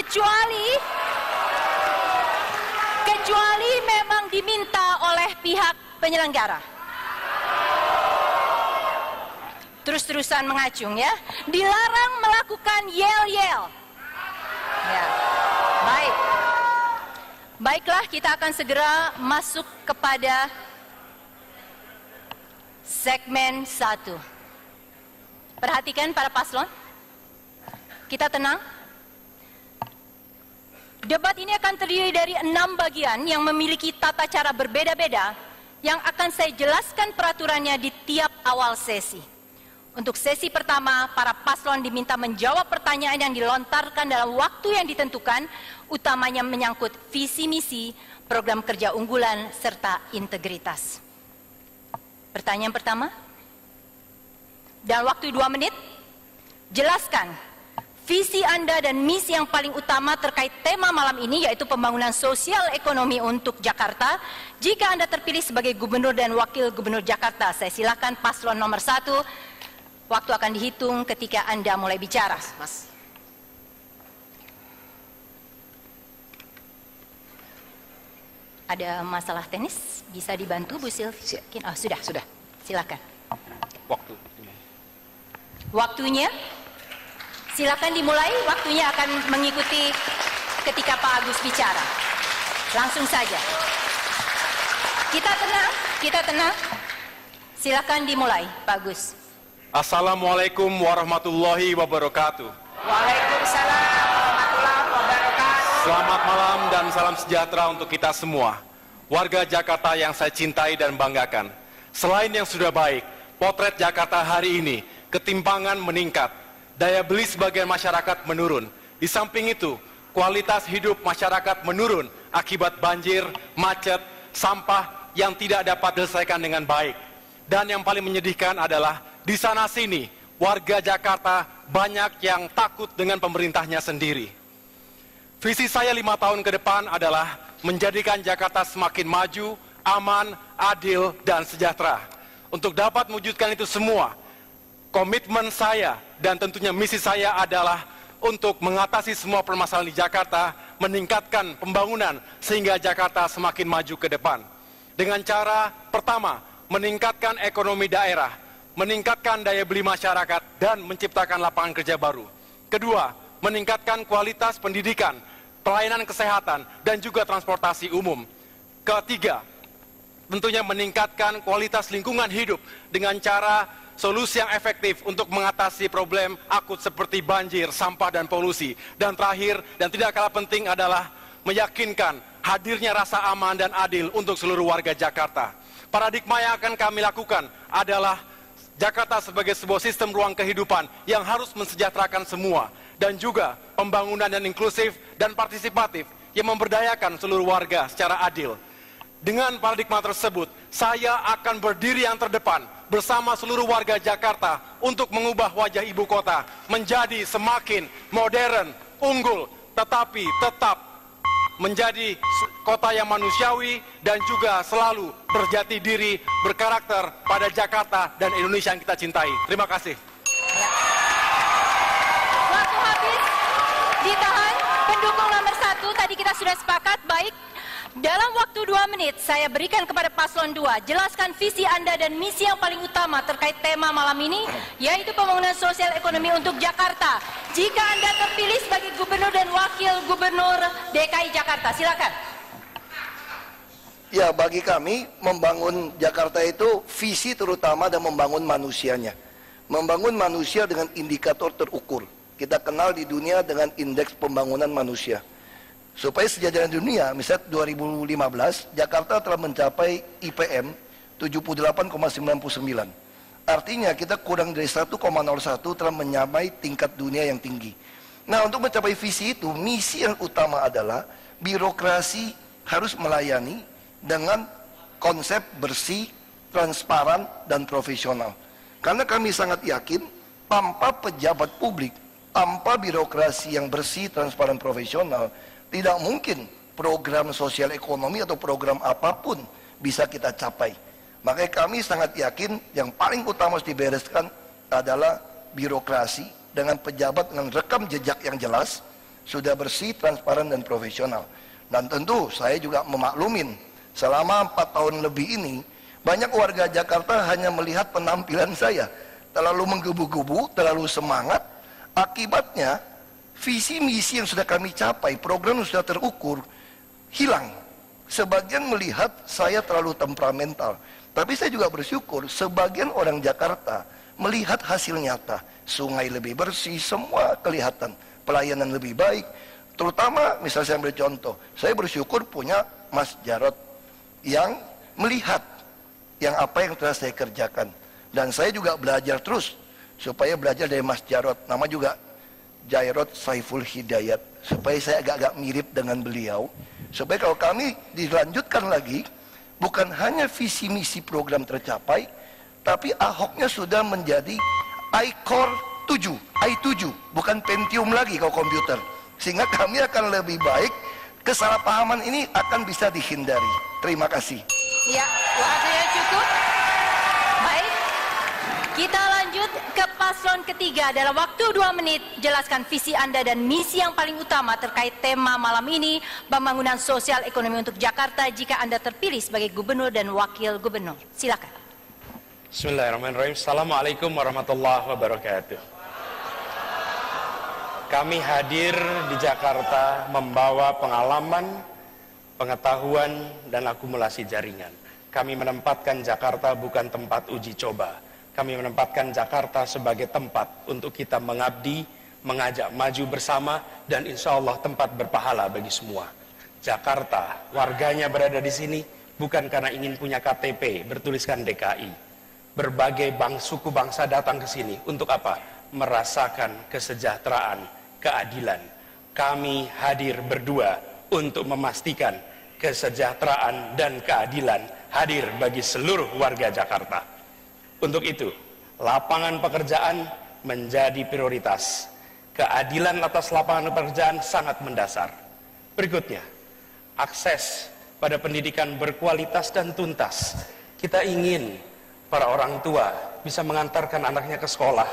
kecuali memang diminta oleh pihak penyelenggara. Terus-terusan mengacung ya. Dilarang melakukan yel-yel. Ya. Baik. Baiklah, kita akan segera masuk kepada segmen 1. Perhatikan para paslon. Kita tenang. Debat ini akan terdiri dari 6 bagian yang memiliki tata cara berbeda-beda yang akan saya jelaskan peraturannya di tiap awal sesi. Untuk sesi pertama, para paslon diminta menjawab pertanyaan yang dilontarkan dalam waktu yang ditentukan, utamanya menyangkut visi misi, program kerja unggulan, serta integritas. Pertanyaan pertama, dalam waktu 2 menit, jelaskan visi Anda dan misi yang paling utama terkait tema malam ini, yaitu pembangunan sosial ekonomi untuk Jakarta. Jika Anda terpilih sebagai Gubernur dan Wakil Gubernur Jakarta, saya silakan paslon nomor 1. Waktu akan dihitung ketika Anda mulai bicara. Mas. Ada masalah teknis? Bisa dibantu Bu Sylvie? Oh, sudah. Silakan. Waktunya? Silakan dimulai. Waktunya akan mengikuti ketika Pak Agus bicara. Langsung saja. Kita tenang. Silakan dimulai, Pak Agus. Assalamualaikum warahmatullahi wabarakatuh. Waalaikumsalam warahmatullahi wabarakatuh. Selamat malam dan salam sejahtera untuk kita semua. Warga Jakarta yang saya cintai dan banggakan. Selain yang sudah baik, potret Jakarta hari ini, ketimpangan meningkat, daya beli sebagian masyarakat menurun. Di samping itu, kualitas hidup masyarakat menurun akibat banjir, macet, sampah yang tidak dapat diselesaikan dengan baik. Dan yang paling menyedihkan adalah di sana sini, warga Jakarta banyak yang takut dengan pemerintahnya sendiri. Visi saya 5 tahun ke depan adalah menjadikan Jakarta semakin maju, aman, adil, dan sejahtera. Untuk dapat mewujudkan itu semua, komitmen saya dan tentunya misi saya adalah untuk mengatasi semua permasalahan di Jakarta, meningkatkan pembangunan sehingga Jakarta semakin maju ke depan. Dengan cara pertama, meningkatkan ekonomi daerah, meningkatkan daya beli masyarakat, dan menciptakan lapangan kerja baru. Kedua, meningkatkan kualitas pendidikan, pelayanan kesehatan, dan juga transportasi umum. Ketiga, tentunya meningkatkan kualitas lingkungan hidup dengan cara solusi yang efektif untuk mengatasi problem akut seperti banjir, sampah, dan polusi. Dan terakhir, dan tidak kalah penting adalah meyakinkan hadirnya rasa aman dan adil untuk seluruh warga Jakarta. Paradigma yang akan kami lakukan adalah Jakarta sebagai sebuah sistem ruang kehidupan yang harus mensejahterakan semua, dan juga pembangunan yang inklusif dan partisipatif yang memberdayakan seluruh warga secara adil. Dengan paradigma tersebut, saya akan berdiri yang terdepan bersama seluruh warga Jakarta untuk mengubah wajah ibu kota menjadi semakin modern, unggul, tetapi tetap menjadi kota yang manusiawi dan juga selalu berjati diri, berkarakter pada Jakarta dan Indonesia yang kita cintai. Terima kasih. Waktu habis, ditahan. Pendukung nomor 1, tadi kita sudah sepakat, baik. Dalam waktu 2 menit, saya berikan kepada paslon 2, jelaskan visi Anda dan misi yang paling utama terkait tema malam ini, yaitu pembangunan sosial ekonomi untuk Jakarta. Jika Anda terpilih sebagai Gubernur dan Wakil Gubernur DKI Jakarta, silakan. Ya, bagi kami, membangun Jakarta itu visi terutama dan membangun manusianya. Membangun manusia dengan indikator terukur. Kita kenal di dunia dengan indeks pembangunan manusia. Supaya sejajaran dunia, misalnya 2015, Jakarta telah mencapai IPM 78,99. Artinya kita kurang dari 1,01 telah menyamai tingkat dunia yang tinggi. Nah, untuk mencapai visi itu, misi yang utama adalah birokrasi harus melayani dengan konsep bersih, transparan, dan profesional. Karena kami sangat yakin, tanpa pejabat publik, tanpa birokrasi yang bersih, transparan, profesional, tidak mungkin program sosial ekonomi atau program apapun bisa kita capai. Makanya kami sangat yakin yang paling utama harus dibereskan adalah birokrasi dengan pejabat dengan rekam jejak yang jelas, sudah bersih, transparan, dan profesional. Dan tentu saya juga memaklumin, selama 4 tahun lebih ini, banyak warga Jakarta hanya melihat penampilan saya terlalu menggebu-gebu, terlalu semangat. Akibatnya visi misi yang sudah kami capai, program yang sudah terukur, hilang. Sebagian melihat saya terlalu temperamental, tapi saya juga bersyukur sebagian orang Jakarta melihat hasil nyata, sungai lebih bersih, semua kelihatan, pelayanan lebih baik. Terutama misalnya saya ambil contoh, saya bersyukur punya Mas Jarod yang melihat yang apa yang telah saya kerjakan. Dan saya juga belajar terus supaya belajar dari Mas Jarod, nama juga Jairot Saiful Hidayat, supaya saya agak-agak mirip dengan beliau, supaya kalau kami dilanjutkan lagi, bukan hanya visi misi program tercapai, tapi Ahoknya sudah menjadi i-Core 7, i7, bukan Pentium lagi kalau komputer, sehingga kami akan lebih baik, kesalahpahaman ini akan bisa dihindari. Terima kasih. Ya, waktunya cukup. Baik, kita lanjut ke paslon ketiga. Dalam waktu 2 menit, jelaskan visi Anda dan misi yang paling utama terkait tema malam ini, pembangunan sosial ekonomi untuk Jakarta jika Anda terpilih sebagai gubernur dan wakil gubernur. Silakan. Bismillahirrahmanirrahim. Assalamualaikum warahmatullahi wabarakatuh. Kami hadir di Jakarta membawa pengalaman, pengetahuan, dan akumulasi jaringan. Kami menempatkan Jakarta bukan tempat uji coba. Kami menempatkan Jakarta sebagai tempat untuk kita mengabdi, mengajak maju bersama, dan insya Allah tempat berpahala bagi semua. Jakarta, warganya berada di sini bukan karena ingin punya KTP bertuliskan DKI. Berbagai suku bangsa datang ke sini untuk apa? Merasakan kesejahteraan, keadilan. Kami hadir berdua untuk memastikan kesejahteraan dan keadilan hadir bagi seluruh warga Jakarta. Untuk itu, lapangan pekerjaan menjadi prioritas. Keadilan atas lapangan pekerjaan sangat mendasar. Berikutnya, akses pada pendidikan berkualitas dan tuntas. Kita ingin para orang tua bisa mengantarkan anaknya ke sekolah,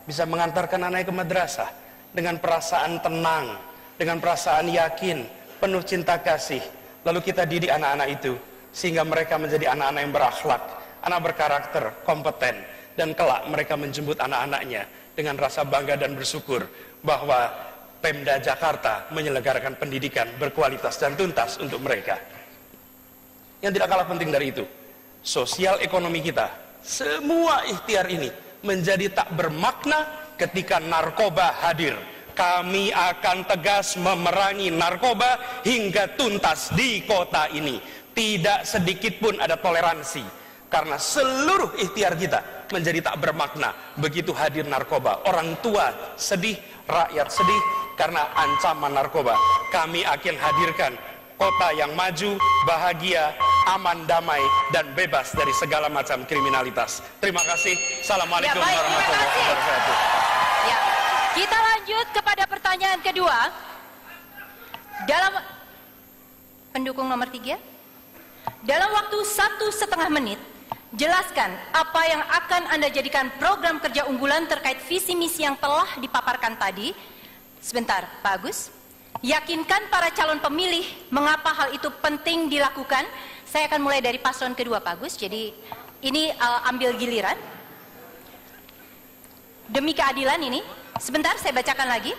bisa mengantarkan anaknya ke madrasah dengan perasaan tenang, dengan perasaan yakin, penuh cinta kasih. Lalu kita didik anak-anak itu sehingga mereka menjadi anak-anak yang berakhlak, anak berkarakter, kompeten, dan kelak mereka menjemput anak-anaknya dengan rasa bangga dan bersyukur bahwa Pemda Jakarta menyelenggarakan pendidikan berkualitas dan tuntas untuk mereka. Yang tidak kalah penting dari itu, sosial ekonomi kita, semua ikhtiar ini menjadi tak bermakna ketika narkoba hadir. Kami akan tegas memerangi narkoba hingga tuntas di kota ini. Tidak sedikit pun ada toleransi, karena seluruh ikhtiar kita menjadi tak bermakna begitu hadir narkoba. Orang tua sedih, rakyat sedih karena ancaman narkoba. Kami akan hadirkan kota yang maju, bahagia, aman, damai, dan bebas dari segala macam kriminalitas. Terima kasih. Assalamualaikum warahmatullahi wabarakatuh. Ya, kita lanjut kepada pertanyaan kedua. Dalam pendukung nomor 3, dalam waktu 1,5 menit, jelaskan apa yang akan Anda jadikan program kerja unggulan terkait visi misi yang telah dipaparkan tadi. Sebentar, Pak Agus. Yakinkan para calon pemilih mengapa hal itu penting dilakukan. Saya akan mulai dari paslon kedua, Pak Agus. Jadi ini ambil giliran. Demi keadilan ini, sebentar saya bacakan lagi.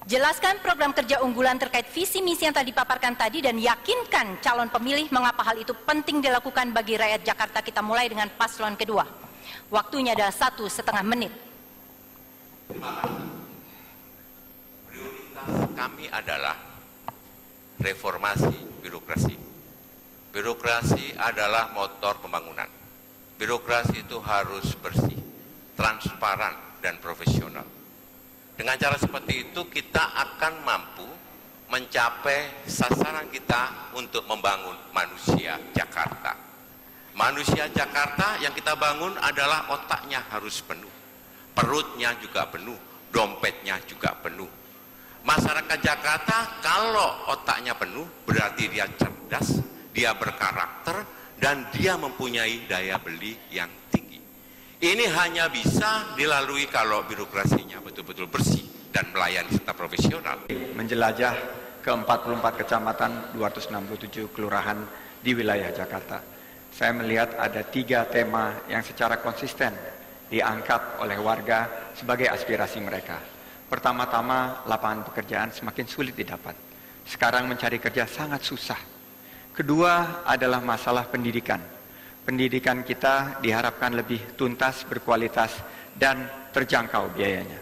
Jelaskan program kerja unggulan terkait visi misi yang tadi dipaparkan tadi dan yakinkan calon pemilih mengapa hal itu penting dilakukan bagi rakyat Jakarta. Kita mulai dengan paslon kedua. Waktunya adalah 1,5 menit. Prioritas kami adalah reformasi birokrasi. Birokrasi adalah motor pembangunan. Birokrasi itu harus bersih, transparan, dan profesional. Dengan cara seperti itu kita akan mampu mencapai sasaran kita untuk membangun manusia Jakarta. Manusia Jakarta yang kita bangun adalah otaknya harus penuh, perutnya juga penuh, dompetnya juga penuh. Masyarakat Jakarta kalau otaknya penuh berarti dia cerdas, dia berkarakter, dan dia mempunyai daya beli yang tinggi. Ini hanya bisa dilalui kalau birokrasinya betul-betul bersih, dan melayani serta profesional. Menjelajah ke 44 kecamatan, 267 kelurahan di wilayah Jakarta. Saya melihat ada 3 tema yang secara konsisten diangkat oleh warga sebagai aspirasi mereka. Pertama-tama, lapangan pekerjaan semakin sulit didapat. Sekarang mencari kerja sangat susah. Kedua adalah masalah pendidikan. Pendidikan kita diharapkan lebih tuntas, berkualitas, dan terjangkau biayanya.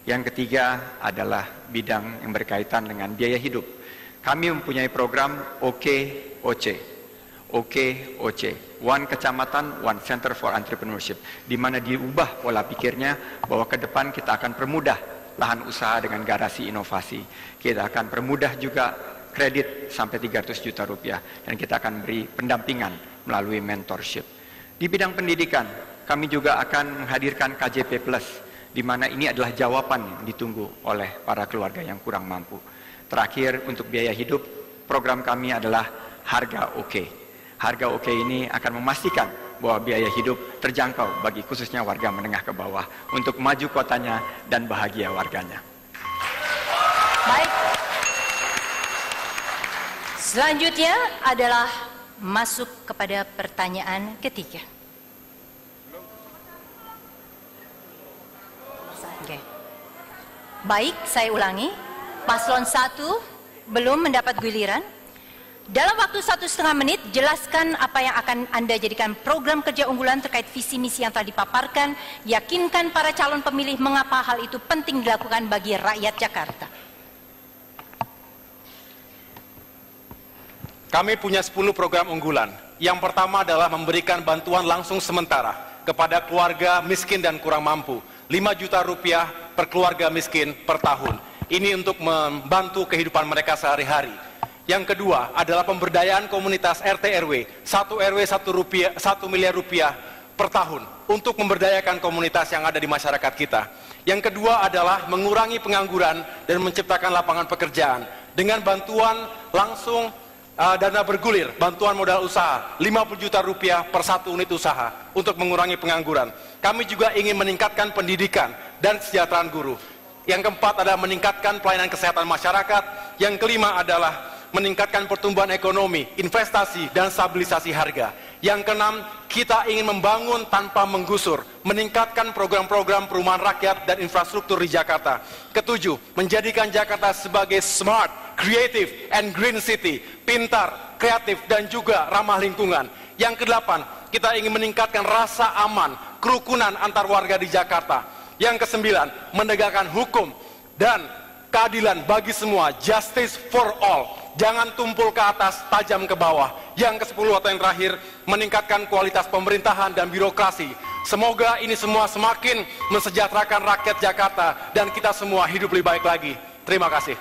Yang ketiga adalah bidang yang berkaitan dengan biaya hidup. Kami mempunyai program OKOC. OKOC, One Kecamatan, One Center for Entrepreneurship, di mana diubah pola pikirnya bahwa ke depan kita akan permudah lahan usaha dengan garasi inovasi. Kita akan permudah juga kredit sampai 300 juta rupiah, dan kita akan beri pendampingan melalui mentorship. Di bidang pendidikan, kami juga akan menghadirkan KJP Plus, di mana ini adalah jawaban yang ditunggu oleh para keluarga yang kurang mampu. Terakhir, untuk biaya hidup, program kami adalah Harga Oke. Harga Oke ini akan memastikan bahwa biaya hidup terjangkau bagi khususnya warga menengah ke bawah untuk maju kotanya dan bahagia warganya. Baik. Selanjutnya adalah masuk kepada pertanyaan ketiga. Oke. Baik, saya ulangi. Paslon 1 belum mendapat giliran. Dalam waktu 1,5 menit, jelaskan apa yang akan Anda jadikan program kerja unggulan terkait visi misi yang telah dipaparkan. Yakinkan para calon pemilih mengapa hal itu penting dilakukan bagi rakyat Jakarta. Kami punya 10 program unggulan. Yang pertama adalah memberikan bantuan langsung sementara kepada keluarga miskin dan kurang mampu. 5 juta rupiah per keluarga miskin per tahun. Ini untuk membantu kehidupan mereka sehari-hari. Yang kedua adalah pemberdayaan komunitas RT RW, 1 RW 1 miliar rupiah per tahun untuk memberdayakan komunitas yang ada di masyarakat kita. Yang kedua adalah mengurangi pengangguran dan menciptakan lapangan pekerjaan dengan bantuan langsung dana bergulir, bantuan modal usaha, 50 juta rupiah per 1 unit usaha untuk mengurangi pengangguran. Kami juga ingin meningkatkan pendidikan dan kesejahteraan guru. Yang keempat adalah meningkatkan pelayanan kesehatan masyarakat. Yang kelima adalah meningkatkan pertumbuhan ekonomi, investasi, dan stabilisasi harga. Yang keenam, kita ingin membangun tanpa menggusur, meningkatkan program-program perumahan rakyat dan infrastruktur di Jakarta. Ketujuh, menjadikan Jakarta sebagai smart, creative, and green city, pintar, kreatif, dan juga ramah lingkungan. Yang kedelapan, kita ingin meningkatkan rasa aman, kerukunan antar warga di Jakarta. Yang kesembilan, menegakkan hukum dan keadilan bagi semua, justice for all. Jangan tumpul ke atas, tajam ke bawah. Yang ke-10 atau yang terakhir, meningkatkan kualitas pemerintahan dan birokrasi. Semoga ini semua semakin mensejahterakan rakyat Jakarta dan kita semua hidup lebih baik lagi. Terima kasih.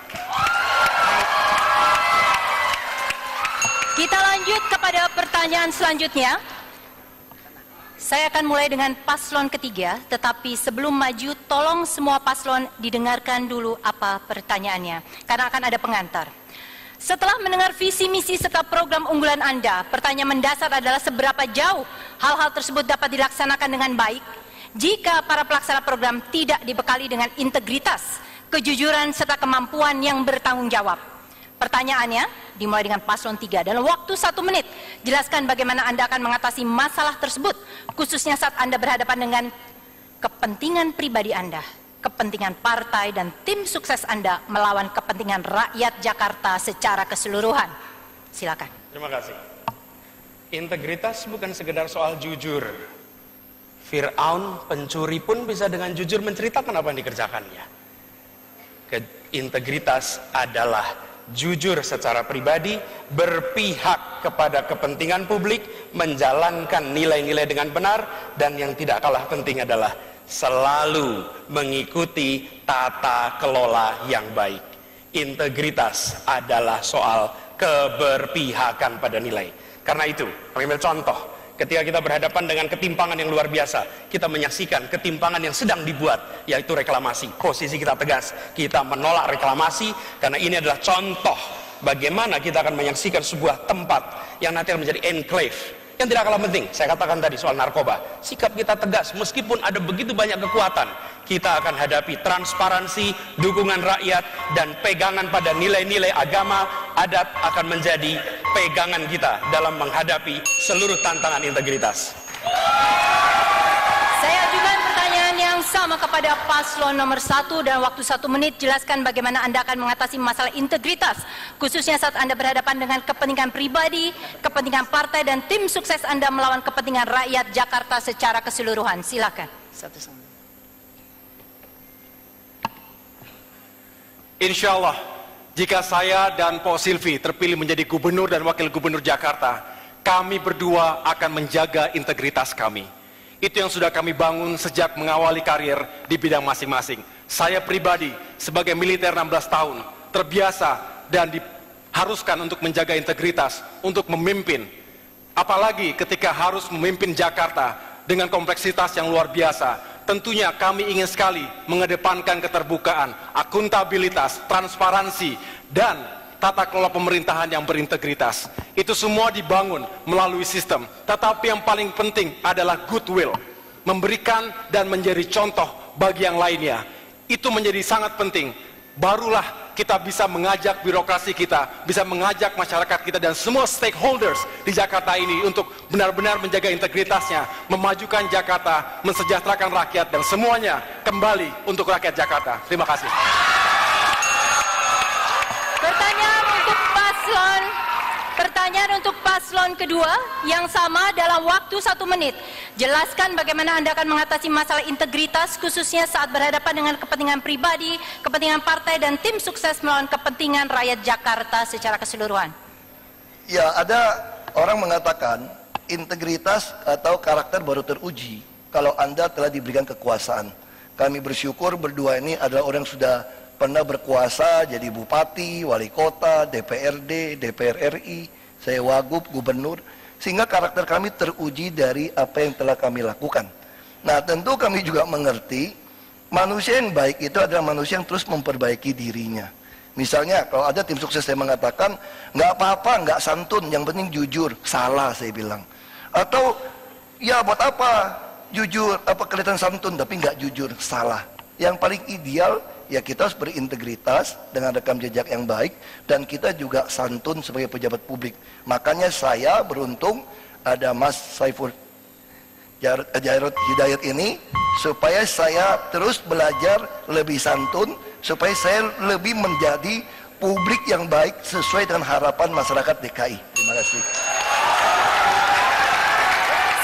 Kita lanjut kepada pertanyaan selanjutnya. Saya akan mulai dengan paslon ketiga, tetapi sebelum maju, tolong semua paslon didengarkan dulu apa pertanyaannya, karena akan ada pengantar. Setelah mendengar visi misi serta program unggulan Anda, pertanyaan mendasar adalah seberapa jauh hal-hal tersebut dapat dilaksanakan dengan baik jika para pelaksana program tidak dibekali dengan integritas, kejujuran, serta kemampuan yang bertanggung jawab. Pertanyaannya dimulai dengan paslon 3. Dalam waktu 1 menit, jelaskan bagaimana Anda akan mengatasi masalah tersebut, khususnya saat Anda berhadapan dengan kepentingan pribadi Anda, kepentingan partai dan tim sukses Anda melawan kepentingan rakyat Jakarta secara keseluruhan. Silakan. Terima kasih. Integritas bukan sekedar soal jujur. Fir'aun, pencuri pun bisa dengan jujur menceritakan apa yang dikerjakannya. Integritas adalah jujur secara pribadi, berpihak kepada kepentingan publik, menjalankan nilai-nilai dengan benar, dan yang tidak kalah penting adalah selalu mengikuti tata kelola yang baik. Integritas adalah soal keberpihakan pada nilai. Karena itu, kami ambil contoh, ketika kita berhadapan dengan ketimpangan yang luar biasa, kita menyaksikan ketimpangan yang sedang dibuat, yaitu reklamasi. Posisi kita tegas, kita menolak reklamasi, karena ini adalah contoh bagaimana kita akan menyaksikan sebuah tempat yang nanti akan menjadi enclave, Yang tidak kalah penting, saya katakan tadi soal narkoba, sikap kita tegas meskipun ada begitu banyak kekuatan. Kita akan hadapi transparansi, dukungan rakyat, dan pegangan pada nilai-nilai agama, adat akan menjadi pegangan kita dalam menghadapi seluruh tantangan integritas. Saya ajukan pertanyaan yang sama kepada paslon nomor 1 dan waktu 1 menit. Jelaskan bagaimana Anda akan mengatasi masalah integritas, khususnya saat Anda berhadapan dengan kepentingan pribadi, kepentingan partai, dan tim sukses Anda melawan kepentingan rakyat Jakarta secara keseluruhan. Silakan. Insya Allah, jika saya dan Pak Silvi terpilih menjadi gubernur dan wakil gubernur Jakarta, kami berdua akan menjaga integritas kami. Itu yang sudah kami bangun sejak mengawali karir di bidang masing-masing. Saya pribadi sebagai militer 16 tahun terbiasa dan diharuskan untuk menjaga integritas, untuk memimpin. Apalagi ketika harus memimpin Jakarta dengan kompleksitas yang luar biasa. Tentunya kami ingin sekali mengedepankan keterbukaan, akuntabilitas, transparansi, dan tata kelola pemerintahan yang berintegritas. Itu semua dibangun melalui sistem. Tetapi yang paling penting adalah goodwill. Memberikan dan menjadi contoh bagi yang lainnya. Itu menjadi sangat penting. Barulah kita bisa mengajak birokrasi kita, bisa mengajak masyarakat kita dan semua stakeholders di Jakarta ini untuk benar-benar menjaga integritasnya, memajukan Jakarta, mensejahterakan rakyat, dan semuanya kembali untuk rakyat Jakarta. Terima kasih. Pertanyaan untuk paslon kedua yang sama dalam waktu 1 menit. Jelaskan bagaimana Anda akan mengatasi masalah integritas, khususnya saat berhadapan dengan kepentingan pribadi, kepentingan partai, dan tim sukses melawan kepentingan rakyat Jakarta secara keseluruhan. Ya, ada orang mengatakan integritas atau karakter baru teruji kalau Anda telah diberikan kekuasaan. Kami bersyukur berdua ini adalah orang yang sudah pernah berkuasa jadi bupati, wali kota, DPRD, DPR RI, saya wagub, gubernur, sehingga karakter kami teruji dari apa yang telah kami lakukan. Nah, tentu kami juga mengerti manusia yang baik itu adalah manusia yang terus memperbaiki dirinya. Misalnya kalau ada tim sukses yang mengatakan nggak apa-apa, nggak santun, yang penting jujur, salah saya bilang. Atau ya buat apa jujur, apa kelihatan santun tapi nggak jujur, salah. Yang paling ideal ya kita harus berintegritas dengan rekam jejak yang baik, dan kita juga santun sebagai pejabat publik. Makanya saya beruntung ada Mas Saiful Jarod Hidayat ini, supaya saya terus belajar lebih santun, supaya saya lebih menjadi publik yang baik sesuai dengan harapan masyarakat DKI. Terima kasih.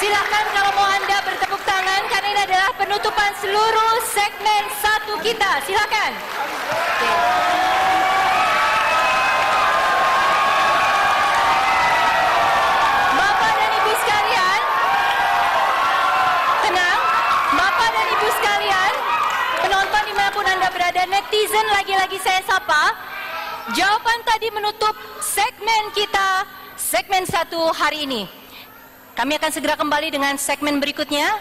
Silakan kalau mau Anda bertepuk tangan, karena ini adalah penutupan seluruh segmen 1 kita. Silakan. Bapak dan Ibu sekalian, tenang. Bapak dan Ibu sekalian, penonton dimanapun Anda berada, netizen lagi-lagi saya sapa. Jawaban tadi menutup segmen kita, segmen 1 hari ini. Kami akan segera kembali dengan segmen berikutnya.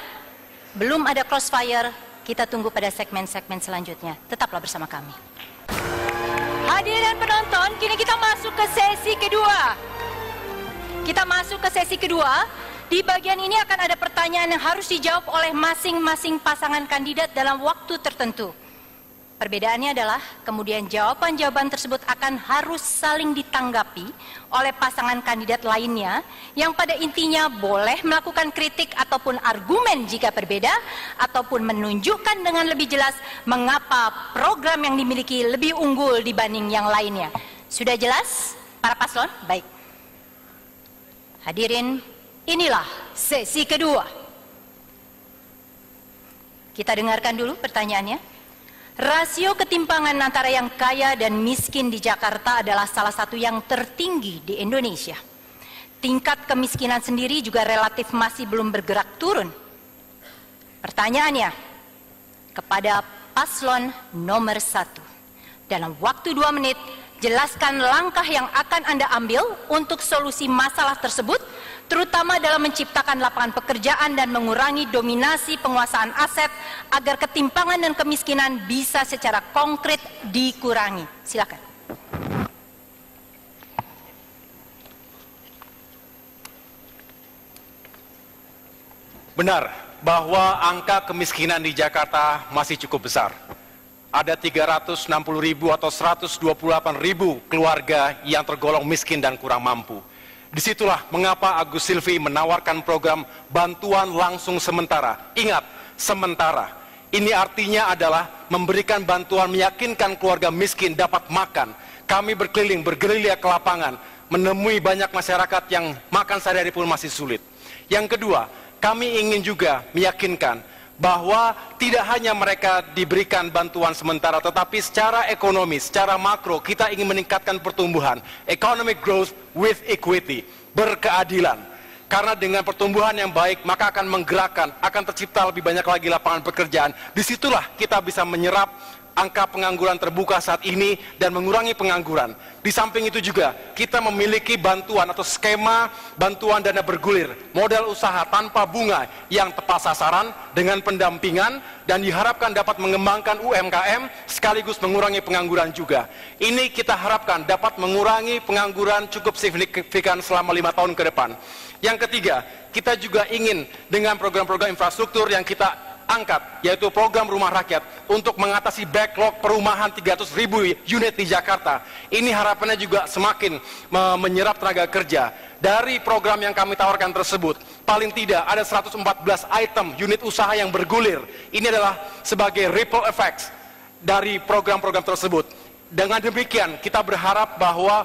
Belum ada crossfire, kita tunggu pada segmen-segmen selanjutnya. Tetaplah bersama kami. Hadirin penonton, kini kita masuk ke sesi kedua. Kita masuk ke sesi kedua. Di bagian ini akan ada pertanyaan yang harus dijawab oleh masing-masing pasangan kandidat dalam waktu tertentu. Perbedaannya adalah kemudian jawaban-jawaban tersebut akan harus saling ditanggapi oleh pasangan kandidat lainnya yang pada intinya boleh melakukan kritik ataupun argumen jika berbeda, ataupun menunjukkan dengan lebih jelas mengapa program yang dimiliki lebih unggul dibanding yang lainnya. Sudah jelas para paslon? Baik. Hadirin, inilah sesi kedua. Kita dengarkan dulu pertanyaannya. Rasio ketimpangan antara yang kaya dan miskin di Jakarta adalah salah satu yang tertinggi di Indonesia. Tingkat kemiskinan sendiri juga relatif masih belum bergerak turun. Pertanyaannya kepada paslon nomor 1. Dalam waktu 2 menit, jelaskan langkah yang akan Anda ambil untuk solusi masalah tersebut, terutama dalam menciptakan lapangan pekerjaan dan mengurangi dominasi penguasaan aset agar ketimpangan dan kemiskinan bisa secara konkret dikurangi. Silakan. Benar bahwa angka kemiskinan di Jakarta masih cukup besar. Ada 360.000 atau 128.000 keluarga yang tergolong miskin dan kurang mampu. Disitulah mengapa Agus Silvi menawarkan program bantuan langsung sementara. Ingat, sementara. Ini artinya adalah memberikan bantuan meyakinkan keluarga miskin dapat makan. Kami berkeliling, bergerilya ke lapangan, menemui banyak masyarakat yang makan sehari-hari pun masih sulit. Yang kedua, kami ingin juga meyakinkan bahwa tidak hanya mereka diberikan bantuan sementara, tetapi secara ekonomi, secara makro, kita ingin meningkatkan pertumbuhan. Economic growth with equity, berkeadilan. Karena dengan pertumbuhan yang baik, maka akan menggerakkan, akan tercipta lebih banyak lagi lapangan pekerjaan. Disitulah kita bisa menyerap angka pengangguran terbuka saat ini dan mengurangi pengangguran. Di samping itu juga kita memiliki bantuan atau skema bantuan dana bergulir, modal usaha tanpa bunga yang tepat sasaran dengan pendampingan dan diharapkan dapat mengembangkan UMKM sekaligus mengurangi pengangguran juga. Ini kita harapkan dapat mengurangi pengangguran cukup signifikan selama 5 tahun ke depan. Yang ketiga, kita juga ingin dengan program-program infrastruktur yang kita angkat, yaitu program rumah rakyat untuk mengatasi backlog perumahan 300.000 unit di Jakarta. Ini harapannya juga semakin menyerap tenaga kerja. Dari program yang kami tawarkan tersebut, paling tidak ada 114 item unit usaha yang bergulir. Ini adalah sebagai ripple effects dari program-program tersebut. Dengan demikian, kita berharap bahwa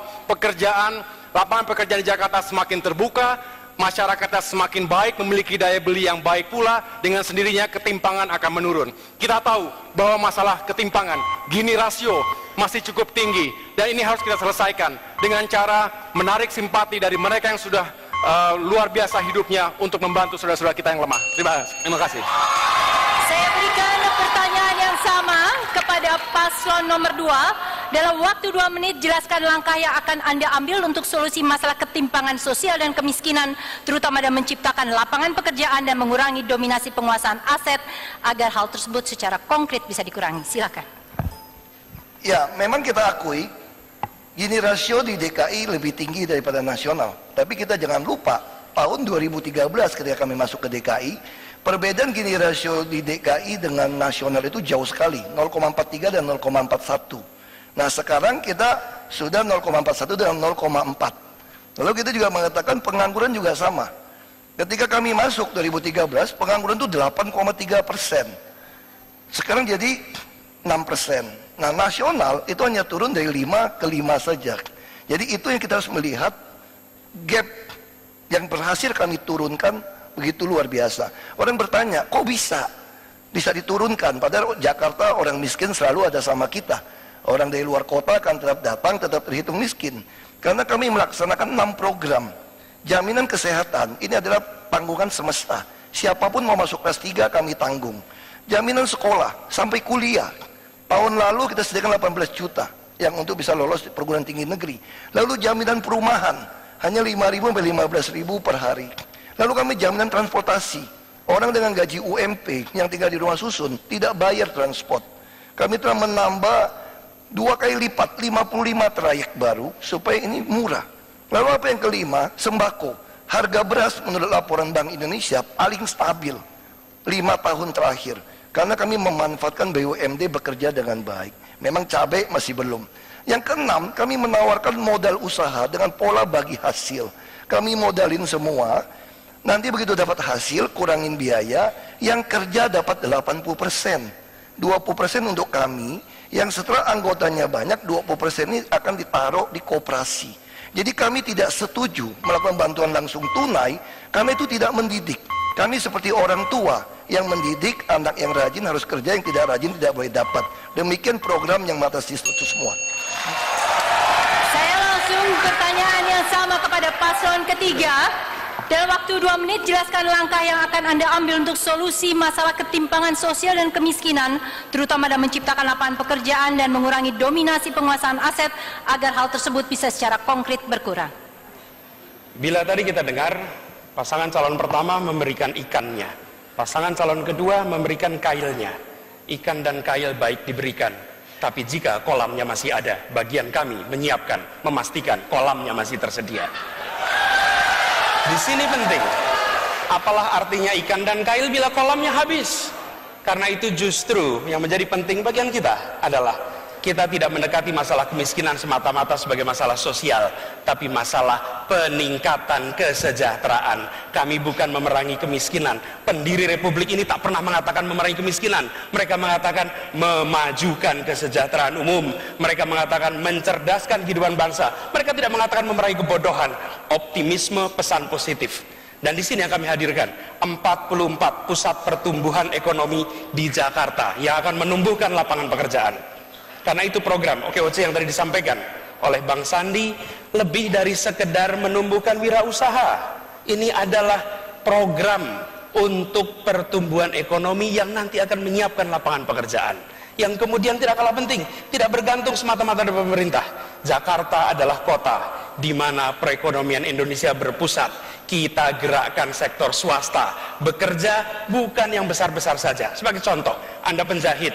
lapangan pekerjaan di Jakarta semakin terbuka, masyarakatnya semakin baik, memiliki daya beli yang baik pula, dengan sendirinya ketimpangan akan menurun. Kita tahu bahwa masalah ketimpangan, Gini rasio masih cukup tinggi, dan ini harus kita selesaikan dengan cara menarik simpati dari mereka yang sudah luar biasa hidupnya untuk membantu saudara-saudara kita yang lemah. Terima kasih. Saya berikan pertanyaan yang sama kepada paslon nomor 2. Dalam waktu 2 menit, jelaskan langkah yang akan Anda ambil untuk solusi masalah ketimpangan sosial dan kemiskinan, terutama dalam menciptakan lapangan pekerjaan dan mengurangi dominasi penguasaan aset, agar hal tersebut secara konkret bisa dikurangi. Silakan. Ya, memang kita akui, Gini rasio di DKI lebih tinggi daripada nasional. Tapi kita jangan lupa, tahun 2013 ketika kami masuk ke DKI, perbedaan Gini rasio di DKI dengan nasional itu jauh sekali, 0,43 dan 0,41. Nah sekarang kita sudah 0,41 dan 0,4. Lalu kita juga mengatakan pengangguran juga sama. Ketika kami masuk 2013, pengangguran itu 8,3%. Sekarang jadi 6%. Nah nasional itu hanya turun dari 5 ke 5 saja. Jadi itu yang kita harus melihat, gap yang berhasil kami turunkan begitu luar biasa. Orang bertanya, kok bisa diturunkan? Padahal Jakarta orang miskin selalu ada sama kita. Orang dari luar kota akan tetap datang, tetap terhitung miskin. Karena kami melaksanakan 6 program. Jaminan kesehatan, ini adalah tanggungan semesta. Siapapun mau masuk kelas 3 kami tanggung. Jaminan sekolah, sampai kuliah. Tahun lalu kita sediakan 18 juta yang untuk bisa lolos di perguruan tinggi negeri. Lalu jaminan perumahan, hanya 5.000 sampai 15.000 per hari. Lalu kami jaminan transportasi. Orang dengan gaji UMP yang tinggal di rumah susun tidak bayar transport. Kami telah menambah 2 kali lipat, 55 trayek baru supaya ini murah. Lalu apa yang kelima? Sembako. Harga beras menurut laporan Bank Indonesia paling stabil 5 tahun terakhir. Karena kami memanfaatkan BUMD bekerja dengan baik. Memang cabai masih belum. Yang keenam, kami menawarkan modal usaha dengan pola bagi hasil. Kami modalin semua. Nanti begitu dapat hasil, kurangin biaya. Yang kerja dapat 80%. 20% untuk kami. Yang setelah anggotanya banyak, 20% ini akan ditaruh di koperasi. Jadi kami tidak setuju melakukan bantuan langsung tunai, karena itu tidak mendidik. Kami seperti orang tua yang mendidik anak yang rajin harus kerja, yang tidak rajin tidak boleh dapat. Demikian program yang mengatasi itu semua. Saya langsung pertanyaan yang sama kepada paslon ketiga. Dalam waktu 2 menit, jelaskan langkah yang akan Anda ambil untuk solusi masalah ketimpangan sosial dan kemiskinan, terutama dalam menciptakan lapangan pekerjaan dan mengurangi dominasi penguasaan aset, agar hal tersebut bisa secara konkret berkurang. Bila tadi kita dengar, pasangan calon pertama memberikan ikannya, pasangan calon kedua memberikan kailnya. Ikan dan kail baik diberikan, tapi jika kolamnya masih ada, bagian kami menyiapkan, memastikan kolamnya masih tersedia. Di sini penting, Apalah artinya ikan dan kail bila kolamnya habis? Karena itu justru yang menjadi penting bagian kita adalah kita tidak mendekati masalah kemiskinan semata-mata sebagai masalah sosial, tapi masalah peningkatan kesejahteraan. Kami bukan memerangi kemiskinan. Pendiri republik ini tak pernah mengatakan memerangi kemiskinan. Mereka mengatakan memajukan kesejahteraan umum. Mereka mengatakan mencerdaskan kehidupan bangsa. Mereka tidak mengatakan memerangi kebodohan. Optimisme, pesan positif. Dan di sini yang kami hadirkan 44 pusat pertumbuhan ekonomi di Jakarta yang akan menumbuhkan lapangan pekerjaan. Karena itu program OKOC yang tadi disampaikan oleh Bang Sandi lebih dari sekedar menumbuhkan wirausaha. Ini adalah program untuk pertumbuhan ekonomi yang nanti akan menyiapkan lapangan pekerjaan. Yang kemudian tidak kalah penting, tidak bergantung semata-mata dari pemerintah. Jakarta adalah kota di mana perekonomian Indonesia berpusat. Kita gerakkan sektor swasta, bekerja bukan yang besar-besar saja. Sebagai contoh, Anda penjahit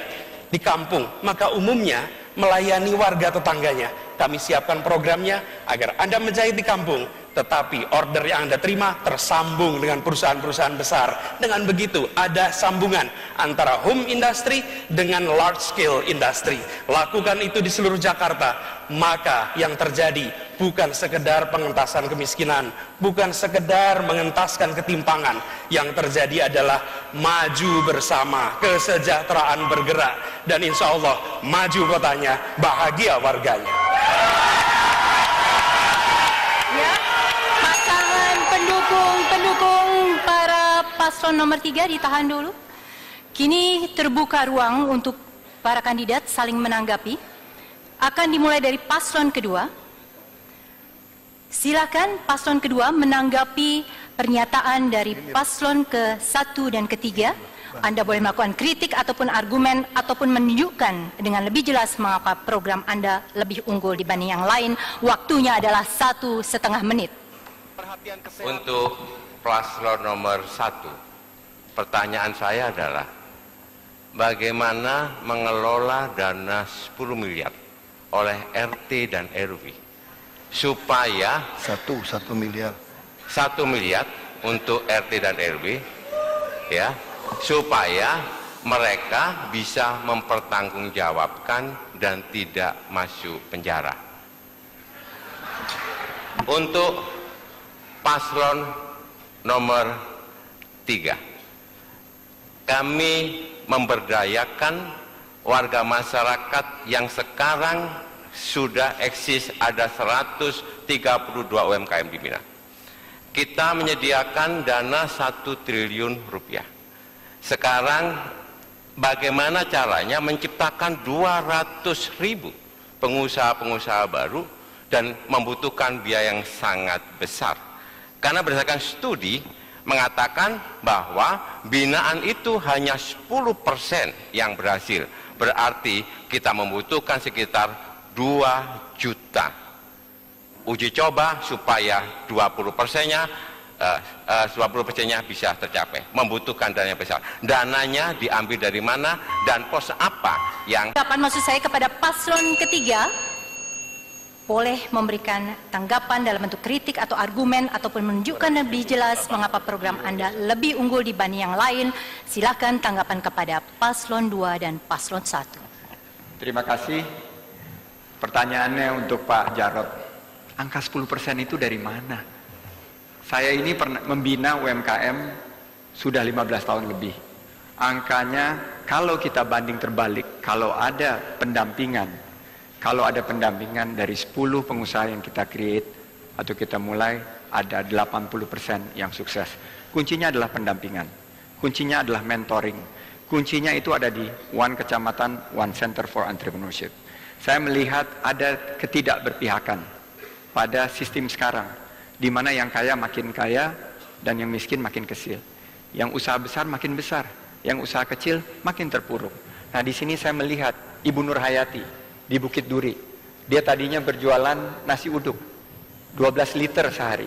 di kampung, maka umumnya melayani warga tetangganya. Kami siapkan programnya agar Anda menjahit di kampung, tetapi order yang Anda terima tersambung dengan perusahaan-perusahaan besar. Dengan begitu ada sambungan antara home industry dengan large scale industry. Lakukan itu di seluruh Jakarta, maka yang terjadi bukan sekedar pengentasan kemiskinan, bukan sekedar mengentaskan ketimpangan. Yang terjadi adalah maju bersama, kesejahteraan bergerak, dan insya Allah maju kotanya, bahagia warganya. Ya, pasangan pendukung para paslon nomor 3 ditahan dulu. Kini terbuka ruang untuk para kandidat saling menanggapi. Akan dimulai dari paslon kedua. Silakan paslon kedua menanggapi pernyataan dari paslon ke-1 dan ke-3. Anda boleh melakukan kritik ataupun argumen ataupun menunjukkan dengan lebih jelas mengapa program Anda lebih unggul dibanding yang lain. Waktunya adalah 1,5 menit. Untuk paslon nomor 1, pertanyaan saya adalah bagaimana mengelola dana 10 miliar oleh RT dan RW supaya 1 miliar 1 miliar untuk RT dan RW, ya, supaya mereka bisa mempertanggungjawabkan dan tidak masuk penjara. Untuk paslon nomor 3, kami memberdayakan warga masyarakat yang sekarang sudah eksis, ada 132 UMKM di Minang. Kita menyediakan dana 1 triliun rupiah. Sekarang bagaimana caranya menciptakan 200.000 pengusaha-pengusaha baru dan membutuhkan biaya yang sangat besar. Karena berdasarkan studi mengatakan bahwa binaan itu hanya 10% yang berhasil. Berarti kita membutuhkan sekitar 2 juta uji coba supaya 20%-nya bisa tercapai. Membutuhkan dana yang besar. Dananya diambil dari mana dan pos apa yang... Tanggapan maksud saya kepada paslon ketiga, boleh memberikan tanggapan dalam bentuk kritik atau argumen ataupun menunjukkan lebih jelas mengapa program Anda lebih unggul dibanding yang lain. Silakan tanggapan kepada paslon 2 dan paslon 1. Terima kasih. Pertanyaannya untuk Pak Jarod. Angka 10% itu dari mana? Saya ini pernah membina UMKM sudah 15 tahun lebih. Angkanya kalau kita banding terbalik, kalau ada pendampingan dari 10 pengusaha yang kita create atau kita mulai, ada 80% yang sukses. Kuncinya adalah pendampingan. Kuncinya adalah mentoring. Kuncinya itu ada di One Kecamatan, One Center for Entrepreneurship. Saya melihat ada ketidakberpihakan pada sistem sekarang, di mana yang kaya makin kaya dan yang miskin makin kecil. Yang usaha besar makin besar, yang usaha kecil makin terpuruk. Nah, di sini saya melihat Ibu Nur Hayati di Bukit Duri. Dia tadinya berjualan nasi uduk 12 liter sehari.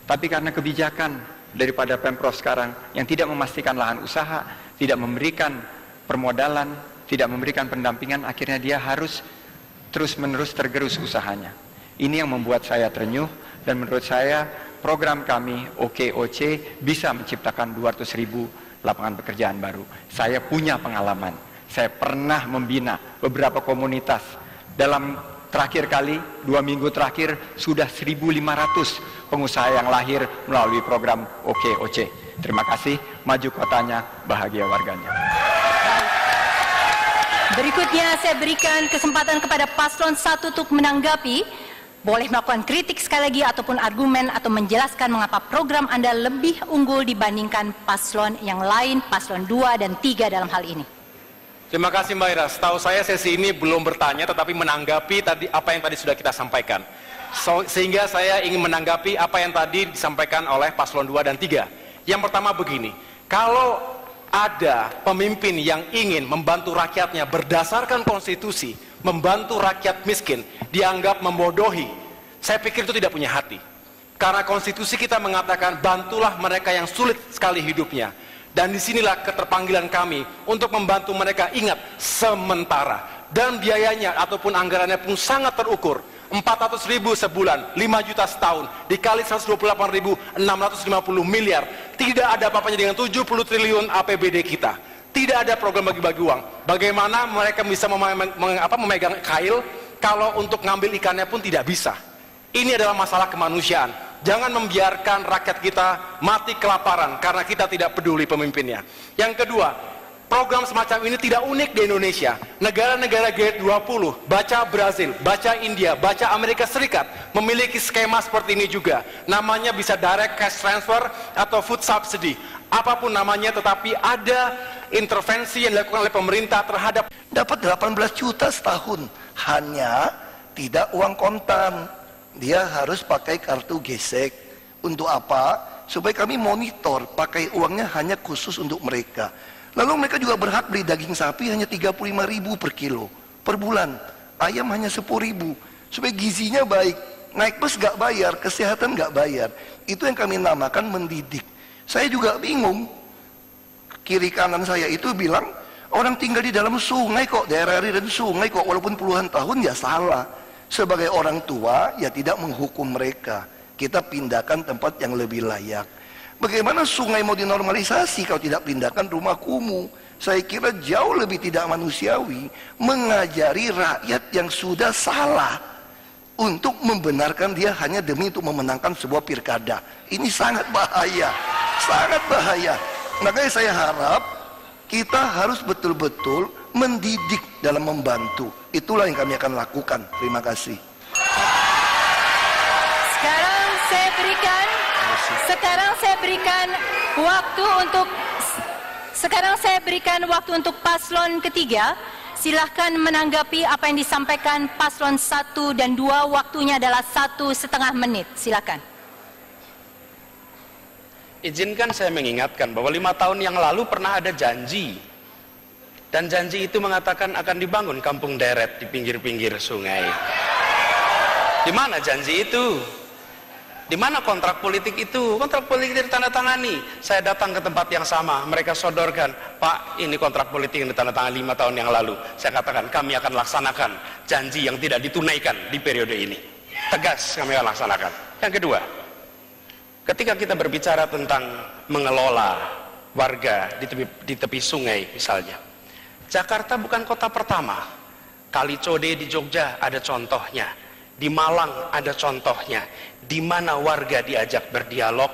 Tapi karena kebijakan daripada Pemprov sekarang yang tidak memastikan lahan usaha, tidak memberikan permodalan, tidak memberikan pendampingan, akhirnya dia harus terus-menerus tergerus usahanya. Ini yang membuat saya ternyuh, dan menurut saya program kami OKOC bisa menciptakan 200.000 lapangan pekerjaan baru. Saya punya pengalaman. Saya pernah membina beberapa komunitas. Dalam terakhir kali, 2 minggu terakhir, sudah 1.500 pengusaha yang lahir melalui program OKOC. Terima kasih, maju kotanya, bahagia warganya. Berikutnya saya berikan kesempatan kepada paslon 1 untuk menanggapi. Boleh melakukan kritik sekali lagi ataupun argumen atau menjelaskan mengapa program Anda lebih unggul dibandingkan paslon yang lain, paslon 2 dan 3 dalam hal ini. Terima kasih Mbak Ira. Setahu saya sesi ini belum bertanya tetapi menanggapi tadi apa yang tadi sudah kita sampaikan. Sehingga saya ingin menanggapi apa yang tadi disampaikan oleh paslon 2 dan 3. Yang pertama begini, kalau ada pemimpin yang ingin membantu rakyatnya berdasarkan konstitusi, membantu rakyat miskin, dianggap membodohi. Saya pikir itu tidak punya hati. Karena konstitusi kita mengatakan bantulah mereka yang sulit sekali hidupnya. Dan disinilah keterpanggilan kami untuk membantu mereka. Ingat, sementara. Dan biayanya ataupun anggarannya pun sangat terukur. 400.000 sebulan, 5 juta setahun, dikali 128.650 miliar. Tidak ada apa-apanya dengan 70 triliun APBD kita. Tidak ada program bagi-bagi uang. Bagaimana mereka bisa memegang kail kalau untuk ngambil ikannya pun tidak bisa. Ini adalah masalah kemanusiaan. Jangan membiarkan rakyat kita mati kelaparan karena kita tidak peduli pemimpinnya. Yang kedua, program semacam ini tidak unik di Indonesia. Negara-negara G20, baca Brazil, baca India, baca Amerika Serikat memiliki skema seperti ini juga. Namanya bisa direct cash transfer atau food subsidy. Apapun namanya, tetapi ada intervensi yang dilakukan oleh pemerintah terhadap. Dapat 18 juta setahun, hanya tidak uang kontan. Dia harus pakai kartu gesek. Untuk apa? Supaya kami monitor, pakai uangnya hanya khusus untuk mereka. Lalu mereka juga berhak beli daging sapi hanya 35.000 per kilo per bulan. Ayam hanya 10.000. Supaya gizinya baik. Naik bus gak bayar, kesehatan gak bayar. Itu yang kami namakan mendidik. Saya juga bingung. Kiri kanan saya itu bilang, orang tinggal di dalam sungai kok, daerah dan sungai kok, walaupun puluhan tahun ya salah. Sebagai orang tua ya tidak menghukum mereka. Kita pindahkan tempat yang lebih layak. Bagaimana sungai mau dinormalisasi kalau tidak pindahkan rumah kumuh? Saya kira jauh lebih tidak manusiawi mengajari rakyat yang sudah salah untuk membenarkan dia hanya demi untuk memenangkan sebuah pilkada. Ini sangat bahaya, sangat bahaya. Makanya saya harap kita harus betul-betul mendidik dalam membantu. Itulah yang kami akan lakukan. Terima kasih. Sekarang saya berikan waktu untuk paslon ketiga. Silahkan menanggapi apa yang disampaikan paslon 1 dan 2. Waktunya adalah 1,5 menit. Silakan. Izinkan saya mengingatkan bahwa 5 tahun yang lalu pernah ada janji. Dan janji itu mengatakan akan dibangun kampung deret di pinggir-pinggir sungai. Di mana janji itu? Di mana kontrak politik itu? Kontrak politik itu ditandatangani. Saya datang ke tempat yang sama, mereka sodorkan, Pak, ini kontrak politik yang ditandatangani 5 tahun yang lalu. Saya katakan, kami akan laksanakan janji yang tidak ditunaikan di periode ini. Tegas kami akan laksanakan. Yang kedua, ketika kita berbicara tentang mengelola warga di tepi sungai misalnya, Jakarta bukan kota pertama. Kali Code di Jogja ada contohnya. Di Malang ada contohnya. Di mana warga diajak berdialog,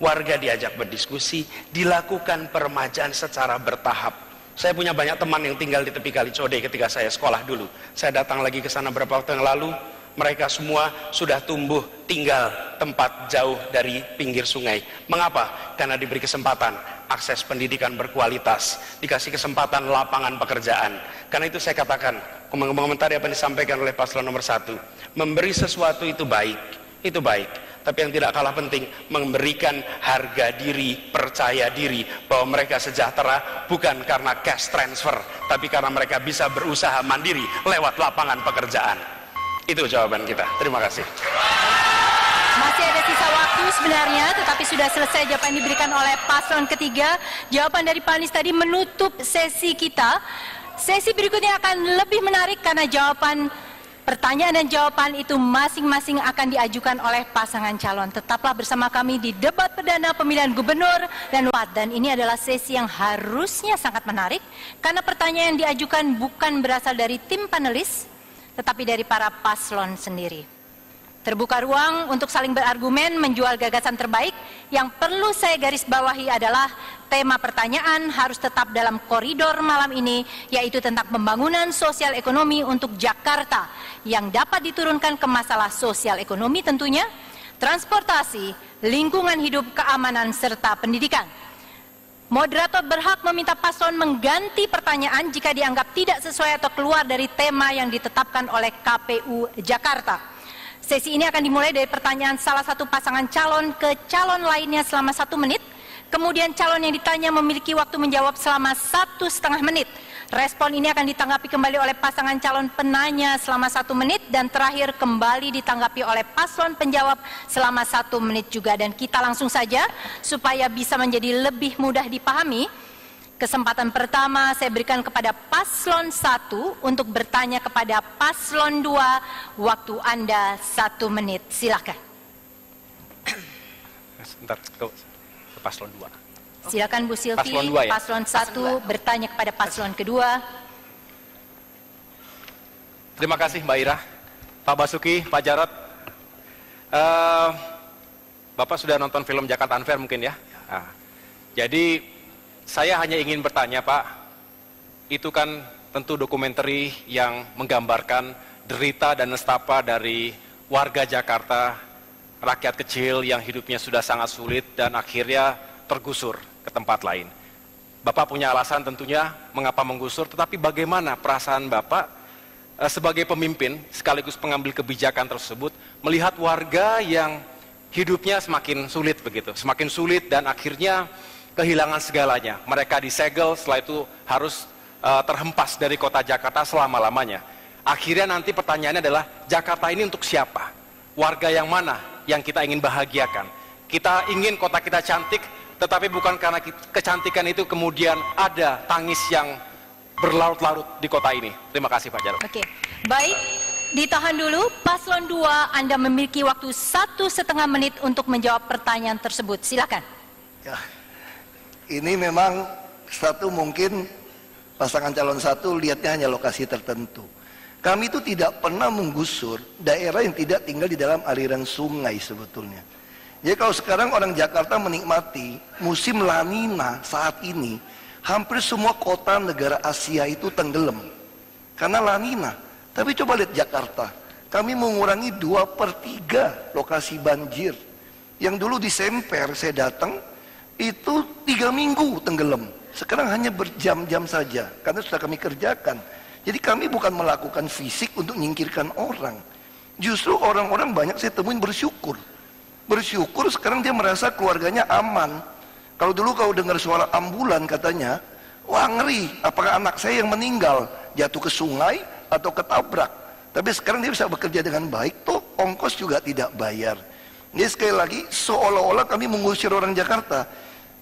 warga diajak berdiskusi, dilakukan peremajaan secara bertahap. Saya punya banyak teman yang tinggal di tepi Kali Code ketika saya sekolah dulu. Saya datang lagi ke sana beberapa waktu yang lalu. Mereka semua sudah tumbuh tinggal tempat jauh dari pinggir sungai. Mengapa? Karena diberi kesempatan akses pendidikan berkualitas, dikasih kesempatan lapangan pekerjaan. Karena itu saya katakan, komentari apa yang disampaikan oleh paslon nomor 1, memberi sesuatu itu baik, tapi yang tidak kalah penting, memberikan harga diri, percaya diri bahwa mereka sejahtera bukan karena cash transfer, tapi karena mereka bisa berusaha mandiri lewat lapangan pekerjaan. Itu jawaban kita. Terima kasih. Masih ada sisa waktu sebenarnya, tetapi sudah selesai jawaban yang diberikan oleh paslon ketiga. Jawaban dari Pak Anies tadi menutup sesi kita. Sesi berikutnya akan lebih menarik karena jawaban Pertanyaan dan jawaban itu masing-masing akan diajukan oleh pasangan calon. Tetaplah bersama kami di debat perdana pemilihan gubernur dan wakil. Dan ini adalah sesi yang harusnya sangat menarik karena pertanyaan yang diajukan bukan berasal dari tim panelis, tetapi dari para paslon sendiri. Terbuka ruang untuk saling berargumen, menjual gagasan terbaik. Yang perlu saya garis bawahi adalah tema pertanyaan harus tetap dalam koridor malam ini, yaitu tentang pembangunan sosial ekonomi untuk Jakarta yang dapat diturunkan ke masalah sosial ekonomi tentunya, transportasi, lingkungan hidup, keamanan, serta pendidikan. Moderator berhak meminta paslon mengganti pertanyaan jika dianggap tidak sesuai atau keluar dari tema yang ditetapkan oleh KPU Jakarta. Sesi ini akan dimulai dari pertanyaan salah satu pasangan calon ke calon lainnya selama 1 menit. Kemudian calon yang ditanya memiliki waktu menjawab selama 1,5 menit. Respon ini akan ditanggapi kembali oleh pasangan calon penanya selama 1 menit. Dan terakhir kembali ditanggapi oleh paslon penjawab selama 1 menit juga. Dan kita langsung saja supaya bisa menjadi lebih mudah dipahami. Kesempatan pertama saya berikan kepada paslon 1 untuk bertanya kepada paslon 2. Waktu Anda 1 menit. Silakan. Sebentar, ke paslon 2. Silakan Bu Silvi. Paslon 2 ya? Paslon 1 bertanya kepada paslon kedua. Terima kasih Mbak Ira, Pak Basuki, Pak Jarod. Bapak sudah nonton film Jakarta Unfair mungkin ya? Nah, jadi saya hanya ingin bertanya Pak, itu kan tentu dokumenter yang menggambarkan derita dan nestapa dari warga Jakarta, rakyat kecil yang hidupnya sudah sangat sulit dan akhirnya tergusur ke tempat lain. Bapak punya alasan tentunya mengapa menggusur, tetapi bagaimana perasaan Bapak sebagai pemimpin sekaligus pengambil kebijakan tersebut melihat warga yang hidupnya semakin sulit begitu, semakin sulit dan akhirnya kehilangan segalanya. Mereka disegel, setelah itu harus terhempas dari kota Jakarta selama-lamanya. Akhirnya nanti pertanyaannya adalah, Jakarta ini untuk siapa? Warga yang mana yang kita ingin bahagiakan? Kita ingin kota kita cantik, tetapi bukan karena kecantikan itu kemudian ada tangis yang berlarut-larut di kota ini. Terima kasih Pak Jarod. Oke, baik. Ditahan dulu, paslon 2 Anda memiliki waktu 1,5 menit untuk menjawab pertanyaan tersebut. Silakan. Ya. Ini memang mungkin pasangan calon 1 lihatnya hanya lokasi tertentu. Kami itu tidak pernah menggusur daerah yang tidak tinggal di dalam aliran sungai sebetulnya. Jadi kalau sekarang orang Jakarta menikmati musim La Nina saat ini, hampir semua kota negara Asia itu tenggelam karena La Nina. Tapi coba lihat Jakarta, kami mengurangi 2/3 lokasi banjir. Yang dulu di Semper saya datang, itu 3 minggu tenggelam. Sekarang hanya berjam-jam saja karena sudah kami kerjakan. Jadi kami bukan melakukan fisik untuk menyingkirkan orang. Justru orang-orang banyak saya temuin bersyukur sekarang dia merasa keluarganya aman. Kalau dulu kau dengar suara ambulan katanya, wah ngeri, apakah anak saya yang meninggal jatuh ke sungai atau ketabrak. Tapi sekarang dia bisa bekerja dengan baik, toh ongkos juga tidak bayar. Jadi sekali lagi seolah-olah kami mengusir orang Jakarta.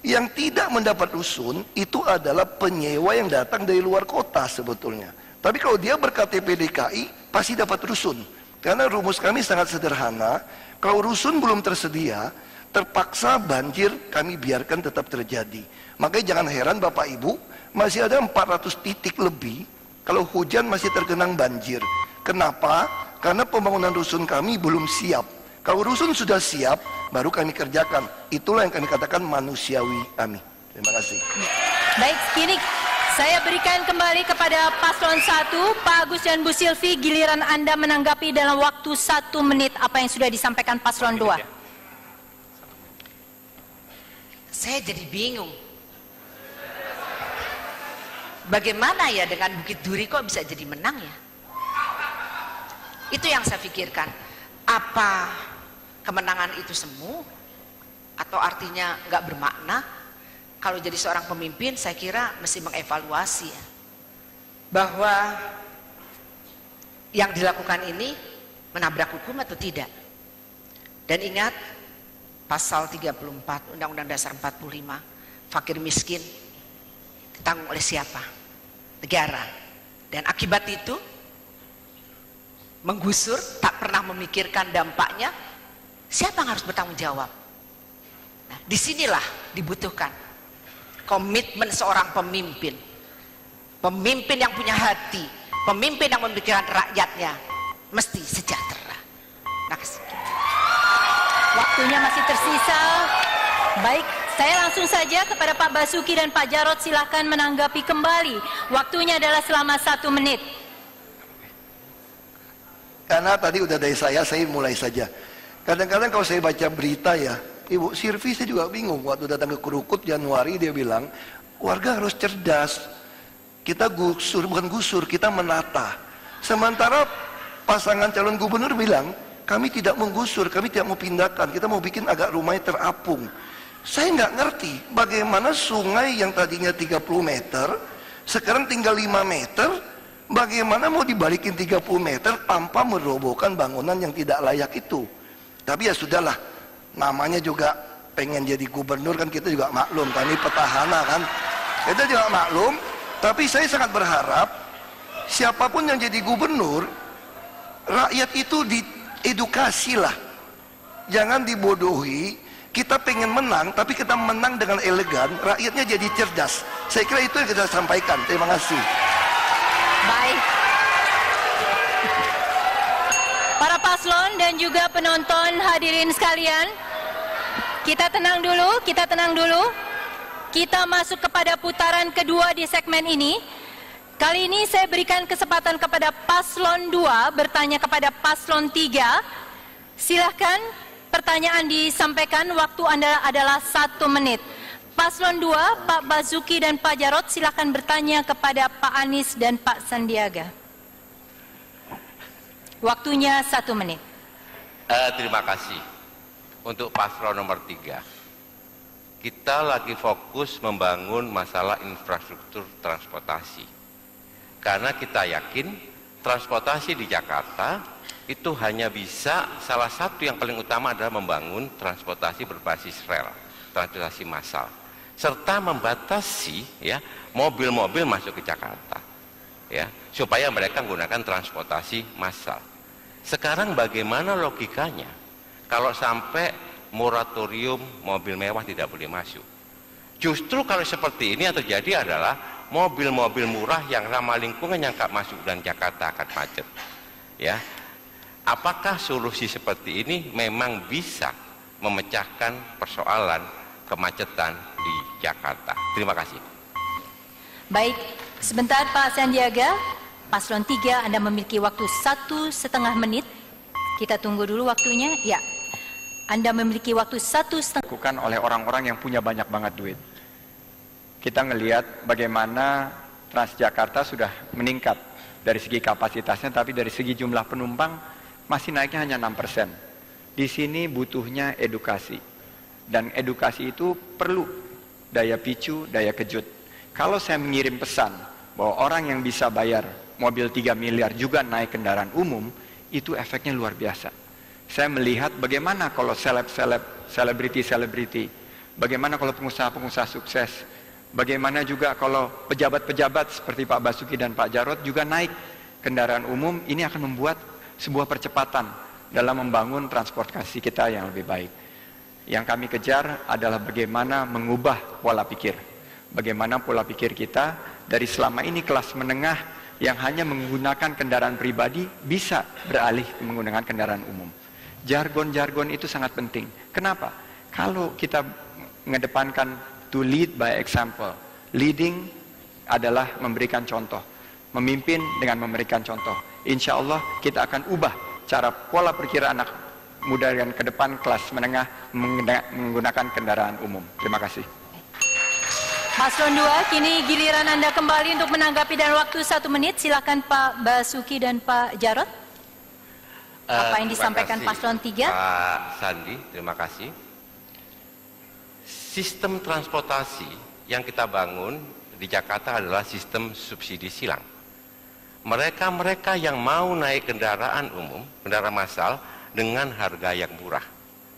Yang tidak mendapat rusun itu adalah penyewa yang datang dari luar kota sebetulnya. Tapi kalau dia berKTP DKI pasti dapat rusun. Karena rumus kami sangat sederhana. Kalau rusun belum tersedia, terpaksa banjir kami biarkan tetap terjadi. Makanya jangan heran Bapak Ibu, masih ada 400 titik lebih kalau hujan masih tergenang banjir. Kenapa? Karena pembangunan rusun kami belum siap. Kalau rusun sudah siap, baru kami kerjakan. Itulah yang kami katakan manusiawi kami. Terima kasih. Baik, kini saya berikan kembali kepada paslon 1, Pak Agus dan Bu Silvi. Giliran Anda menanggapi dalam waktu 1 menit apa yang sudah disampaikan paslon 2. Saya jadi bingung. Bagaimana ya dengan Bukit Duri kok bisa jadi menang ya? Itu yang saya pikirkan. Apa kemenangan itu semu atau artinya nggak bermakna? Kalau jadi seorang pemimpin saya kira mesti mengevaluasi ya, bahwa yang dilakukan ini menabrak hukum atau tidak. Dan ingat pasal 34 Undang-Undang Dasar 45, fakir miskin ditanggung oleh siapa? Negara. Dan akibat itu menggusur, tak pernah memikirkan dampaknya, siapa yang harus bertanggung jawab? Nah, disinilah dibutuhkan komitmen seorang pemimpin. Pemimpin yang punya hati, pemimpin yang memikirkan rakyatnya, mesti sejahtera. Nah, Waktunya masih tersisa. Baik, saya langsung saja kepada Pak Basuki dan Pak Jarod, silahkan menanggapi kembali. Waktunya adalah selama 1 menit. Karena tadi udah dari saya mulai saja. Kadang-kadang kalau saya baca berita ya, Ibu Sirvi saya juga bingung. Waktu datang ke Krukut Januari dia bilang, warga harus cerdas. Kita gusur, bukan gusur, kita menata. Sementara pasangan calon gubernur bilang, kami tidak menggusur, kami tidak mau pindahkan, kita mau bikin agak rumahnya terapung. Saya nggak ngerti bagaimana sungai yang tadinya 30 meter, sekarang tinggal 5 meter, bagaimana mau dibalikin 30 meter tanpa merobohkan bangunan yang tidak layak itu. Tapi ya sudahlah, namanya juga pengen jadi gubernur kan, kita juga maklum, kami petahana kan, kita juga maklum. Tapi saya sangat berharap siapapun yang jadi gubernur, rakyat itu diedukasi lah, jangan dibodohi. Kita pengen menang, tapi kita menang dengan elegan, rakyatnya jadi cerdas. Saya kira itu yang kita sampaikan. Terima kasih. Baik. Para paslon dan juga penonton hadirin sekalian, kita tenang dulu, kita tenang dulu. Kita masuk kepada putaran kedua di segmen ini. Kali ini saya berikan kesempatan kepada paslon 2 bertanya kepada paslon 3. Silahkan pertanyaan disampaikan, waktu Anda adalah 1 menit. Paslon 2, Pak Basuki dan Pak Jarod, silahkan bertanya kepada Pak Anies dan Pak Sandiaga. Waktunya 1 menit. Terima kasih. Untuk paslon nomor 3, kita lagi fokus membangun masalah infrastruktur transportasi. Karena kita yakin transportasi di Jakarta itu hanya bisa, salah satu yang paling utama adalah membangun transportasi berbasis rel, transportasi massal, serta membatasi ya mobil-mobil masuk ke Jakarta, ya supaya mereka menggunakan transportasi massal. Sekarang bagaimana logikanya kalau sampai moratorium mobil mewah tidak boleh masuk? Justru kalau seperti ini yang terjadi adalah mobil-mobil murah yang ramah lingkungan yang tak masuk dan Jakarta akan macet, ya. Apakah solusi seperti ini memang bisa memecahkan persoalan kemacetan di Jakarta? Terima kasih. Baik, sebentar Pak Sandiaga. Paslon 3, Anda memiliki waktu 1,5 menit. Kita tunggu dulu waktunya. Ya, Anda memiliki waktu 1,5. Dilakukan oleh orang-orang yang punya banyak banget duit. Kita ngelihat bagaimana Transjakarta sudah meningkat dari segi kapasitasnya, tapi dari segi jumlah penumpang masih naiknya hanya 6%. Di sini butuhnya edukasi. Dan edukasi itu perlu daya picu, daya kejut. Kalau saya mengirim pesan bahwa orang yang bisa bayar mobil 3 miliar juga naik kendaraan umum, itu efeknya luar biasa. Saya melihat bagaimana kalau selebriti, bagaimana kalau pengusaha-pengusaha sukses, bagaimana juga kalau pejabat-pejabat seperti Pak Basuki dan Pak Jarod juga naik kendaraan umum. Ini akan membuat sebuah percepatan dalam membangun transportasi kita yang lebih baik. Yang kami kejar adalah bagaimana mengubah pola pikir. Bagaimana pola pikir kita dari selama ini kelas menengah yang hanya menggunakan kendaraan pribadi bisa beralih menggunakan kendaraan umum. Jargon-jargon itu sangat penting. Kenapa? Kalau kita mengedepankan to lead by example. Leading adalah memberikan contoh. Memimpin dengan memberikan contoh. Insya Allah kita akan ubah cara pola pikir anak muda yang ke depan kelas menengah menggunakan kendaraan umum. Terima kasih. Paslon 2, kini giliran Anda kembali untuk menanggapi dan waktu 1 menit. Silakan Pak Basuki dan Pak Jarod. Apa yang disampaikan paslon 3? Pak Sandi, terima kasih. Sistem transportasi yang kita bangun di Jakarta adalah sistem subsidi silang. Mereka-mereka yang mau naik kendaraan umum, kendaraan massal dengan harga yang murah,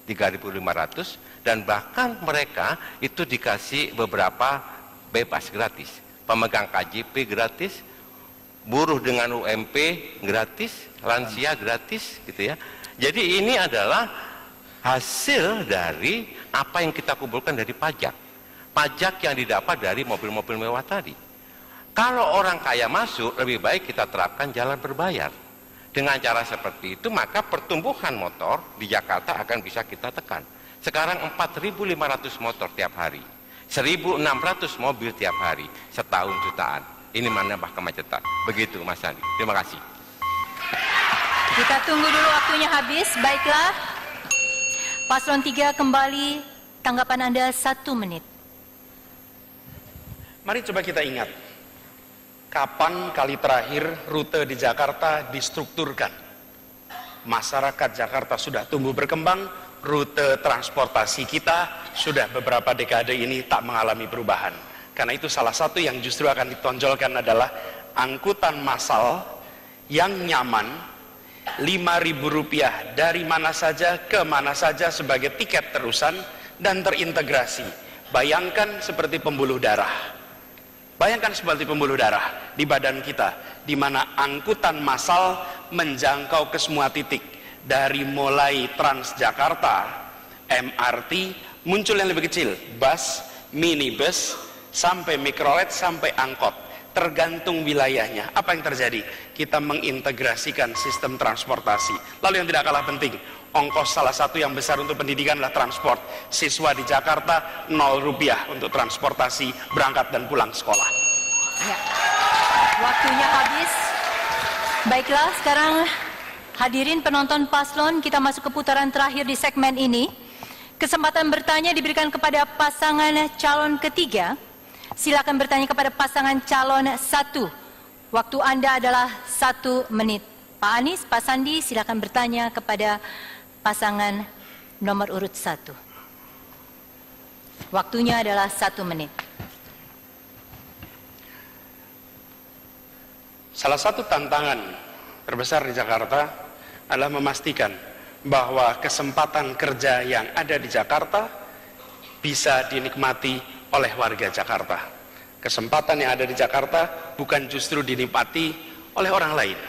3.500, dan bahkan mereka itu dikasih beberapa bebas gratis. Pemegang KJP gratis, buruh dengan UMP gratis, lansia gratis gitu ya. Jadi ini adalah hasil dari apa yang kita kumpulkan dari pajak. Pajak yang didapat dari mobil-mobil mewah tadi. Kalau orang kaya masuk, lebih baik kita terapkan jalan berbayar. Dengan cara seperti itu, maka pertumbuhan motor di Jakarta akan bisa kita tekan. Sekarang 4.500 motor tiap hari, 1.600 mobil tiap hari, setahun jutaan. Ini menambah kemacetan. Begitu Mas Andi. Terima kasih. Kita tunggu dulu waktunya habis. Baiklah, Paslon 3 kembali, tanggapan Anda 1 menit. Mari coba kita ingat, kapan kali terakhir rute di Jakarta distrukturkan? Masyarakat Jakarta sudah tumbuh berkembang, rute transportasi kita sudah beberapa dekade ini tak mengalami perubahan. Karena itu salah satu yang justru akan ditonjolkan adalah angkutan massal yang nyaman, Rp5.000 dari mana saja ke mana saja sebagai tiket terusan dan terintegrasi. Bayangkan seperti pembuluh darah. Bayangkan seperti pembuluh darah di badan kita, di mana angkutan massal menjangkau ke semua titik. Dari mulai Transjakarta, MRT, muncul yang lebih kecil, bus, minibus, sampai mikrolet, sampai angkot. Tergantung wilayahnya. Apa yang terjadi? Kita mengintegrasikan sistem transportasi. Lalu yang tidak kalah penting, ongkos salah satu yang besar untuk pendidikan adalah transport. Siswa di Jakarta Rp0 untuk transportasi berangkat dan pulang sekolah. Ya. Waktunya habis. Baiklah, sekarang hadirin penonton paslon, kita masuk ke putaran terakhir di segmen ini. Kesempatan bertanya diberikan kepada pasangan calon ketiga. Silakan bertanya kepada pasangan calon 1. Waktu Anda adalah 1 menit. Pak Anies, Pak Sandi, silakan bertanya kepada pasangan nomor urut 1. Waktunya adalah 1 menit. Salah satu tantangan terbesar di Jakarta adalah memastikan bahwa kesempatan kerja yang ada di Jakarta bisa dinikmati oleh warga Jakarta. Kesempatan yang ada di Jakarta bukan justru dinikmati oleh orang lain.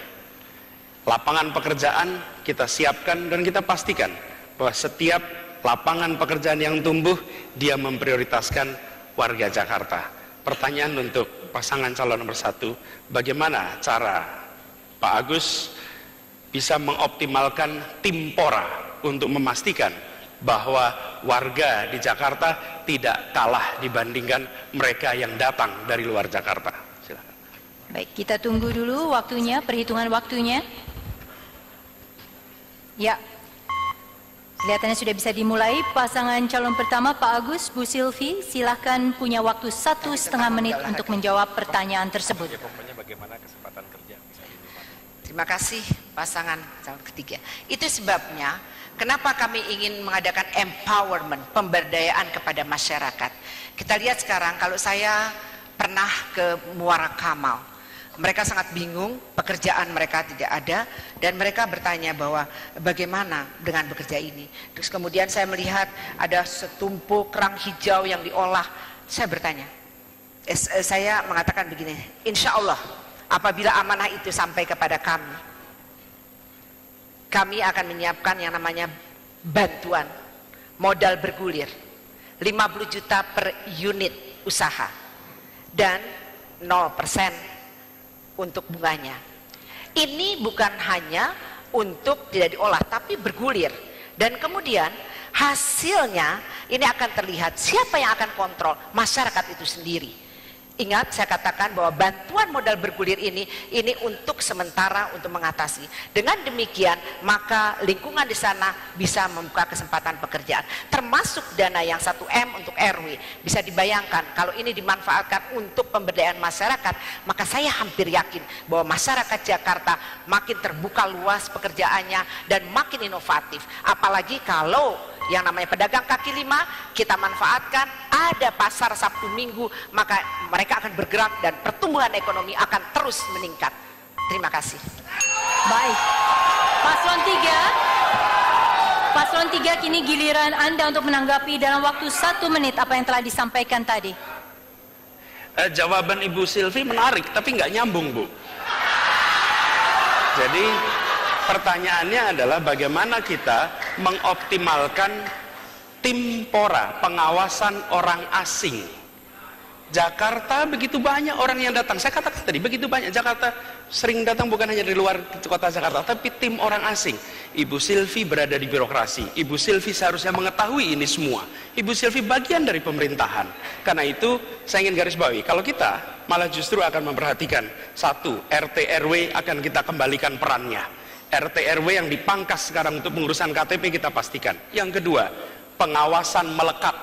Lapangan pekerjaan kita siapkan dan kita pastikan bahwa setiap lapangan pekerjaan yang tumbuh, dia memprioritaskan warga Jakarta. Pertanyaan untuk pasangan calon nomor 1, bagaimana cara Pak Agus bisa mengoptimalkan Timpora untuk memastikan bahwa warga di Jakarta tidak kalah dibandingkan mereka yang datang dari luar Jakarta. Silakan. Baik, kita tunggu dulu waktunya, perhitungan waktunya. Ya, kelihatannya sudah bisa dimulai. Pasangan calon pertama Pak Agus, Bu Silvi, silahkan, punya waktu 1,5 menit untuk menjawab pertanyaan tersebut. Terima kasih pasangan calon ketiga. Itu sebabnya kenapa kami ingin mengadakan empowerment, pemberdayaan kepada masyarakat. Kita lihat sekarang, kalau saya pernah ke Muara Kamal, mereka sangat bingung, pekerjaan mereka tidak ada, dan mereka bertanya bahwa bagaimana dengan bekerja ini. Terus kemudian saya melihat ada setumpuk kerang hijau yang diolah. Saya bertanya, saya mengatakan begini, insya Allah apabila amanah itu sampai kepada kami akan menyiapkan yang namanya bantuan modal bergulir 50 juta per unit usaha dan 0% untuk bunganya. Ini bukan hanya untuk tidak diolah tapi bergulir, dan kemudian hasilnya ini akan terlihat. Siapa yang akan kontrol? Masyarakat itu sendiri. Ingat, saya katakan bahwa bantuan modal bergulir ini untuk sementara, untuk mengatasi. Dengan demikian, maka lingkungan di sana bisa membuka kesempatan pekerjaan. Termasuk dana yang 1M untuk RW. Bisa dibayangkan, kalau ini dimanfaatkan untuk pemberdayaan masyarakat, maka saya hampir yakin bahwa masyarakat Jakarta makin terbuka luas pekerjaannya dan makin inovatif. Apalagi kalau yang namanya pedagang kaki lima kita manfaatkan, ada pasar Sabtu Minggu, maka mereka akan bergerak dan pertumbuhan ekonomi akan terus meningkat. Terima kasih. Baik, Paslon 3 kini giliran Anda untuk menanggapi dalam waktu 1 menit apa yang telah disampaikan tadi. Jawaban Ibu Silvi menarik tapi nggak nyambung, Bu. Jadi Pertanyaannya adalah bagaimana kita mengoptimalkan Timpora, pengawasan orang asing. Jakarta begitu banyak orang yang datang. Saya katakan tadi, begitu banyak. Jakarta sering datang bukan hanya dari luar kota Jakarta, tapi tim orang asing. Ibu Sylvie berada di birokrasi. Ibu Sylvie seharusnya mengetahui ini semua. Ibu Sylvie bagian dari pemerintahan. Karena itu, saya ingin garis bawahi, kalau kita malah justru akan memperhatikan, satu, RT RW akan kita kembalikan perannya. RT RW yang dipangkas sekarang untuk pengurusan KTP kita pastikan. Yang kedua, pengawasan melekat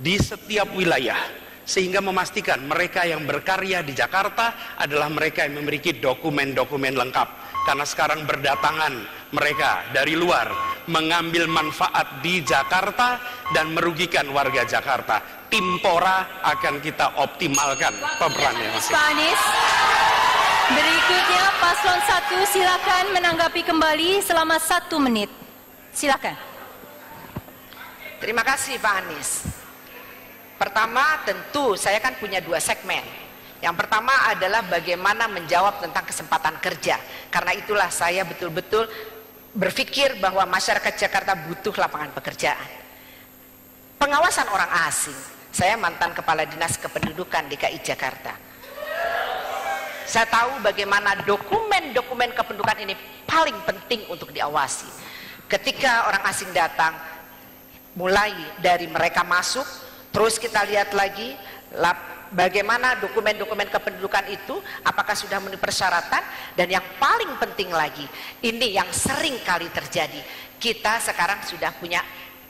di setiap wilayah, sehingga memastikan mereka yang berkarya di Jakarta adalah mereka yang memiliki dokumen-dokumen lengkap. Karena sekarang berdatangan mereka dari luar mengambil manfaat di Jakarta dan merugikan warga Jakarta. Timpora akan kita optimalkan pemerannya. Pak Anies, berikutnya paslon 1 silakan menanggapi kembali selama 1 menit. Silakan. Terima kasih Pak Anies. Pertama, tentu saya kan punya 2 segmen. Yang pertama adalah bagaimana menjawab tentang kesempatan kerja. Karena itulah saya betul-betul berpikir bahwa masyarakat Jakarta butuh lapangan pekerjaan. Pengawasan orang asing. Saya mantan Kepala Dinas Kependudukan DKI Jakarta. Saya tahu bagaimana dokumen-dokumen kependudukan ini paling penting untuk diawasi. Ketika orang asing datang, mulai dari mereka masuk, terus kita lihat lagi bagaimana dokumen-dokumen kependudukan itu, apakah sudah memenuhi persyaratan, dan yang paling penting lagi, ini yang sering kali terjadi, kita sekarang sudah punya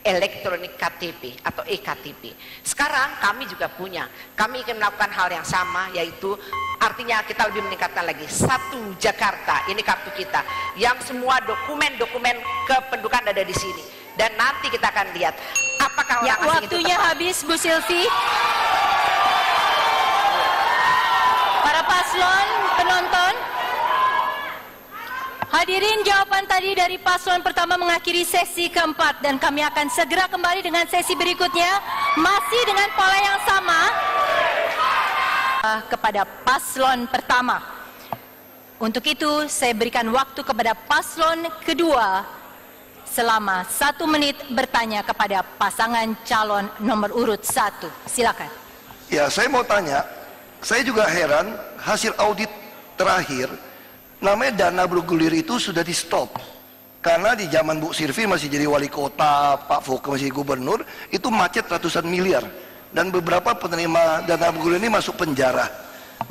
elektronik KTP atau eKTP. Sekarang kami juga punya, kami ingin melakukan hal yang sama, yaitu artinya kita lebih meningkatkan lagi, 1 Jakarta, ini kartu kita, yang semua dokumen-dokumen kependudukan ada di sini. Dan nanti kita akan lihat apakah orang asing waktunya itu habis, Bu Sylvie. Para paslon, penonton, hadirin, jawaban tadi dari paslon pertama mengakhiri sesi keempat, dan kami akan segera kembali dengan sesi berikutnya masih dengan pola yang sama kepada paslon pertama. Untuk itu saya berikan waktu kepada paslon kedua selama 1 menit bertanya kepada pasangan calon nomor urut 1. Silakan. Ya, saya mau tanya, saya juga heran hasil audit terakhir, namanya dana bergulir itu sudah di stop. Karena di zaman Bu Sylvie masih jadi wali kota, Pak Foke masih gubernur, itu macet ratusan miliar. Dan beberapa penerima dana bergulir ini masuk penjara.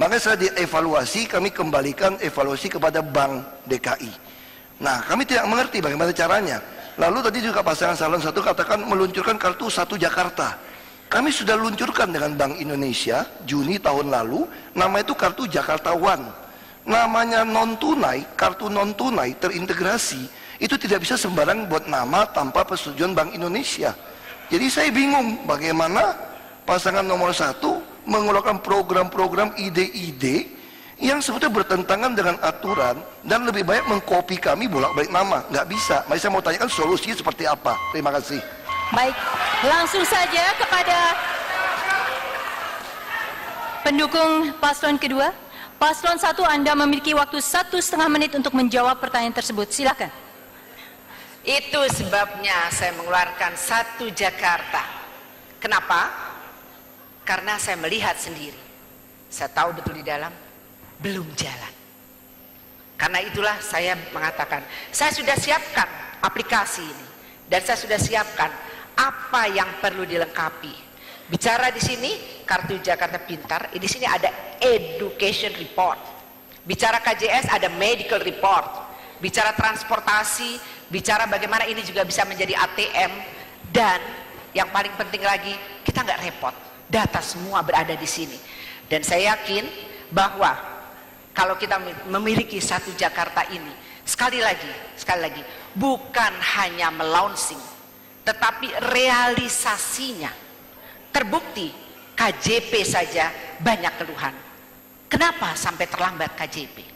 Makanya setelah dievaluasi, kami kembalikan evaluasi kepada Bank DKI. Nah, kami tidak mengerti bagaimana caranya. Lalu tadi juga pasangan calon 1 katakan meluncurkan kartu 1 Jakarta. Kami sudah luncurkan dengan Bank Indonesia Juni tahun lalu, nama itu kartu Jakarta One. Namanya non tunai, kartu non tunai terintegrasi, itu tidak bisa sembarang buat nama tanpa persetujuan Bank Indonesia. Jadi saya bingung bagaimana pasangan nomor 1 mengeluarkan program-program ide-ide yang sebetulnya bertentangan dengan aturan dan lebih banyak mengkopi kami bolak-balik nama. Nggak bisa. Mari saya mau tanyakan solusinya seperti apa. Terima kasih. Baik, langsung saja kepada pendukung paslon kedua. Paslon 1, Anda memiliki waktu 1,5 menit untuk menjawab pertanyaan tersebut. Silakan. Itu sebabnya saya mengeluarkan 1 Jakarta. Kenapa? Karena saya melihat sendiri. Saya tahu betul di dalam belum jalan. Karena itulah saya mengatakan, saya sudah siapkan aplikasi ini dan saya sudah siapkan apa yang perlu dilengkapi. Bicara di sini kartu Jakarta Pintar, di sini ada education report. Bicara KJS ada medical report. Bicara transportasi, bicara bagaimana ini juga bisa menjadi ATM, dan yang paling penting lagi, kita nggak repot. Data semua berada di sini. Dan saya yakin bahwa kalau kita memiliki 1 Jakarta ini, sekali lagi, bukan hanya melaunching, tetapi realisasinya. Terbukti, KJP saja banyak keluhan. Kenapa sampai terlambat KJP?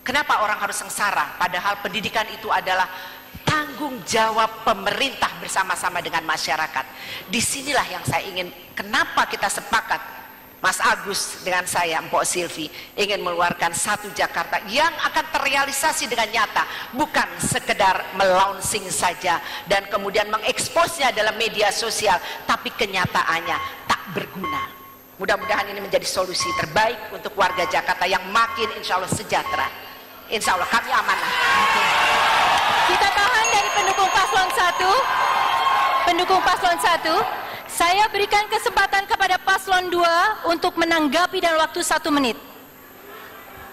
Kenapa orang harus sengsara? Padahal pendidikan itu adalah tanggung jawab pemerintah bersama-sama dengan masyarakat. Disinilah yang saya ingin, kenapa kita sepakat Mas Agus dengan saya, Mpok Silvi, ingin mengeluarkan satu Jakarta yang akan terrealisasi dengan nyata, bukan sekedar melaunching saja dan kemudian mengeksposnya dalam media sosial, tapi kenyataannya tak berguna. Mudah-mudahan ini menjadi solusi terbaik untuk warga Jakarta yang makin insya Allah sejahtera. Insya Allah kami amanah. Kita tahan dari pendukung paslon 1. Pendukung paslon 1. Saya berikan kesempatan kepada paslon 2 untuk menanggapi dalam waktu 1 menit.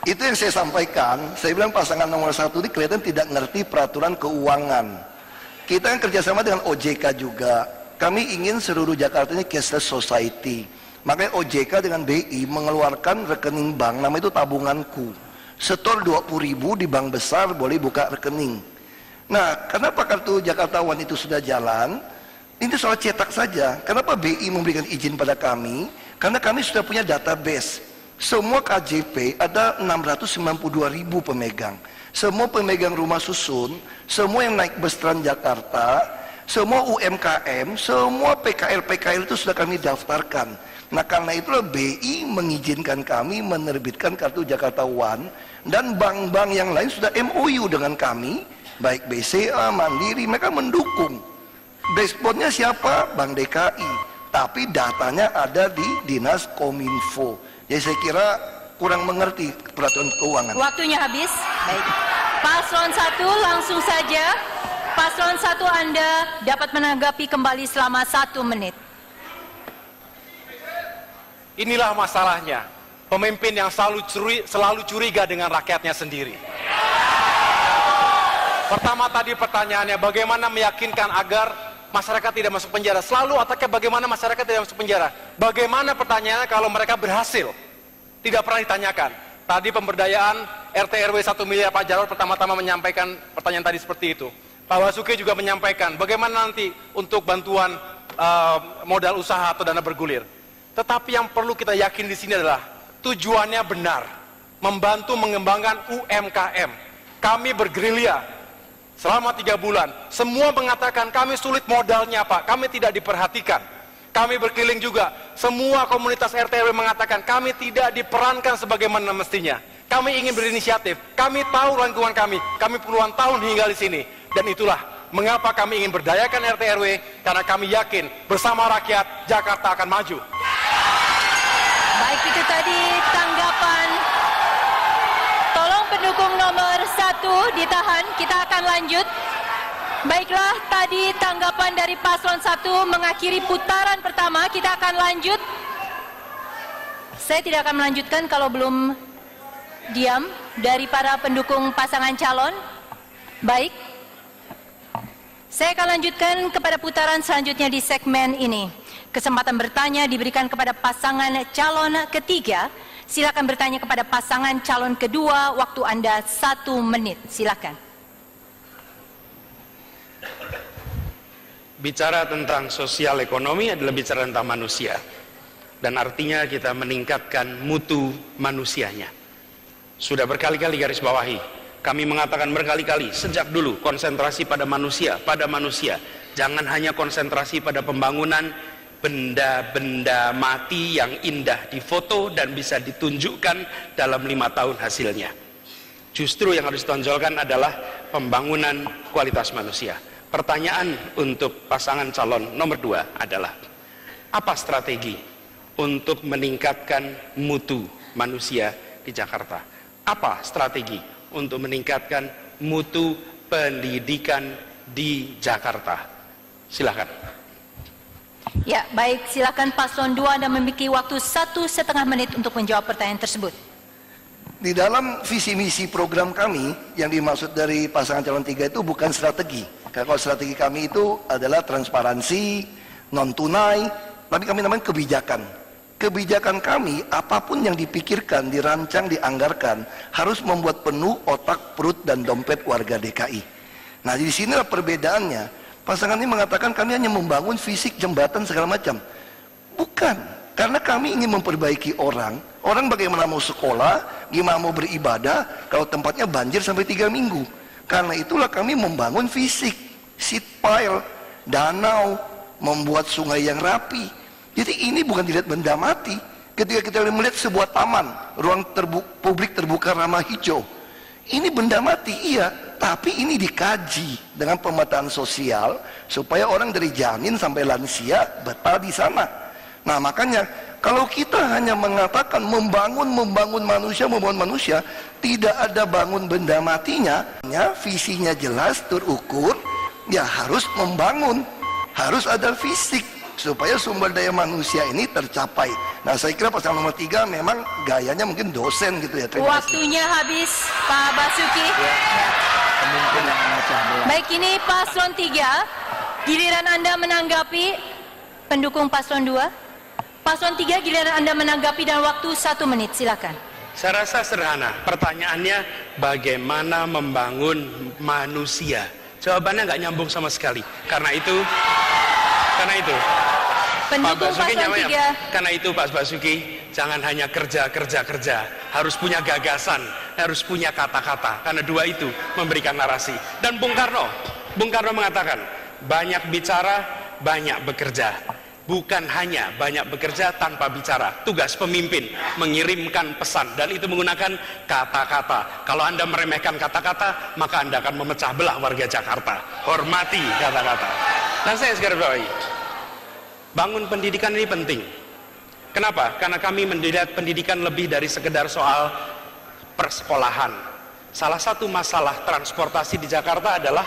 Itu yang saya sampaikan. Saya bilang pasangan nomor 1 ini kelihatan tidak ngerti peraturan keuangan. Kita yang kerjasama dengan OJK juga. Kami ingin seluruh Jakarta ini cashless society. Makanya OJK dengan BI mengeluarkan rekening bank, nama itu tabunganku. Setor 20.000 di bank besar boleh buka rekening. Nah, kenapa kartu Jakarta One itu sudah jalan? Ini soal cetak saja. Kenapa BI memberikan izin pada kami? Karena kami sudah punya database. Semua KJP ada 692.000 pemegang. Semua pemegang rumah susun, semua yang naik bus Transjakarta, semua UMKM, semua PKL-PKL itu sudah kami daftarkan. Nah, karena itulah BI mengizinkan kami menerbitkan kartu Jakarta One, dan bank-bank yang lain sudah MOU dengan kami, baik BCA, Mandiri, mereka mendukung. Dashboardnya siapa? Bank DKI, tapi datanya ada di Dinas Kominfo. Jadi saya kira kurang mengerti peraturan keuangan. Waktunya habis. Baik. Paslon 1 langsung saja. Paslon 1 Anda dapat menanggapi kembali selama 1 menit. Inilah masalahnya. Pemimpin yang selalu curiga dengan rakyatnya sendiri. Pertama tadi pertanyaannya, bagaimana meyakinkan agar masyarakat tidak masuk penjara? Selalu otaknya bagaimana masyarakat tidak masuk penjara. Bagaimana pertanyaannya kalau mereka berhasil? Tidak pernah ditanyakan. Tadi pemberdayaan RT RW 1 miliar, Pak Jarod pertama-tama menyampaikan pertanyaan tadi seperti itu. Pak Basuki juga menyampaikan bagaimana nanti untuk bantuan modal usaha atau dana bergulir. Tetapi yang perlu kita yakin di sini adalah tujuannya benar, membantu mengembangkan UMKM. Kami bergerilya selama 3 bulan, semua mengatakan kami sulit modalnya Pak, kami tidak diperhatikan. Kami berkeliling juga, semua komunitas RT RW mengatakan kami tidak diperankan sebagaimana mestinya. Kami ingin berinisiatif, kami tahu lingkungan kami puluhan tahun tinggal di sini. Dan itulah mengapa kami ingin berdayakan RT RW, karena kami yakin bersama rakyat Jakarta akan maju. Baik, itu tadi tanggapan. Tolong pendukung nomor 1 ditahan, kita akan lanjut. Baiklah, tadi tanggapan dari paslon 1 mengakhiri putaran pertama. Kita akan lanjut. Saya tidak akan melanjutkan kalau belum diam dari para pendukung pasangan calon. Baik, saya akan lanjutkan kepada putaran selanjutnya di segmen ini. Kesempatan bertanya diberikan kepada pasangan calon ketiga. Silakan bertanya kepada pasangan calon kedua. Waktu Anda 1 menit. Silakan. Bicara tentang sosial ekonomi adalah bicara tentang manusia. Dan artinya kita meningkatkan mutu manusianya. Sudah berkali-kali garis bawahi. Kami mengatakan berkali-kali sejak dulu konsentrasi pada manusia, pada manusia. Jangan hanya konsentrasi pada pembangunan benda-benda mati yang indah difoto dan bisa ditunjukkan dalam 5 tahun hasilnya. Justru yang harus ditonjolkan adalah pembangunan kualitas manusia. Pertanyaan untuk pasangan calon nomor 2 adalah, apa strategi untuk meningkatkan mutu manusia di Jakarta? Apa strategi untuk meningkatkan mutu pendidikan di Jakarta? Silakan. Ya, baik, silakan paslon 2 Anda memiliki waktu 1,5 menit untuk menjawab pertanyaan tersebut. Di dalam visi misi program kami, yang dimaksud dari pasangan calon 3 itu bukan strategi. Karena kalau strategi kami itu adalah transparansi, non tunai, tapi kami namanya kebijakan. Kebijakan kami, apapun yang dipikirkan, dirancang, dianggarkan, harus membuat penuh otak, perut, dan dompet warga DKI. Nah, di sinilah perbedaannya. Pasangan ini mengatakan kami hanya membangun fisik, jembatan, segala macam. Bukan, karena kami ingin memperbaiki orang. Orang bagaimana mau sekolah, gimana mau beribadah, kalau tempatnya banjir sampai 3 minggu. Karena itulah kami membangun fisik, seat pile, danau, membuat sungai yang rapi. Jadi ini bukan dilihat benda mati, Ketika kita melihat sebuah taman, ruang publik terbuka ramah hijau, ini benda mati, iya, tapi ini dikaji dengan pemetaan sosial supaya orang dari janin sampai lansia betah di sana. Nah, makanya kalau kita hanya mengatakan membangun manusia, tidak ada bangun benda matinya, visinya jelas, terukur, ya harus membangun, harus ada fisik supaya sumber daya manusia ini tercapai. Nah, saya kira pasal nomor 3 memang gayanya mungkin dosen gitu ya. Waktunya habis, Pak Basuki. Pemimpin yang memecah belah. Baik, ini paslon 3, giliran Anda menanggapi. Pendukung paslon 2, paslon 3 giliran Anda menanggapi dan waktu 1 menit, silakan. Saya rasa sederhana, pertanyaannya bagaimana membangun manusia. Jawabannya nggak nyambung sama sekali. Karena itu Pendukung paslon 3. Karena itu Pak Basuki, jangan hanya kerja, harus punya gagasan, harus punya kata-kata, karena dua itu memberikan narasi. Dan Bung Karno mengatakan, banyak bicara, banyak bekerja. Bukan hanya banyak bekerja tanpa bicara. Tugas pemimpin mengirimkan pesan, dan itu menggunakan kata-kata. Kalau Anda meremehkan kata-kata, maka Anda akan memecah belah warga Jakarta. Hormati kata-kata. Dan saya sekarang bawahi, bangun pendidikan ini penting. Kenapa? Karena kami melihat pendidikan lebih dari sekedar soal persekolahan. Salah satu masalah transportasi di Jakarta adalah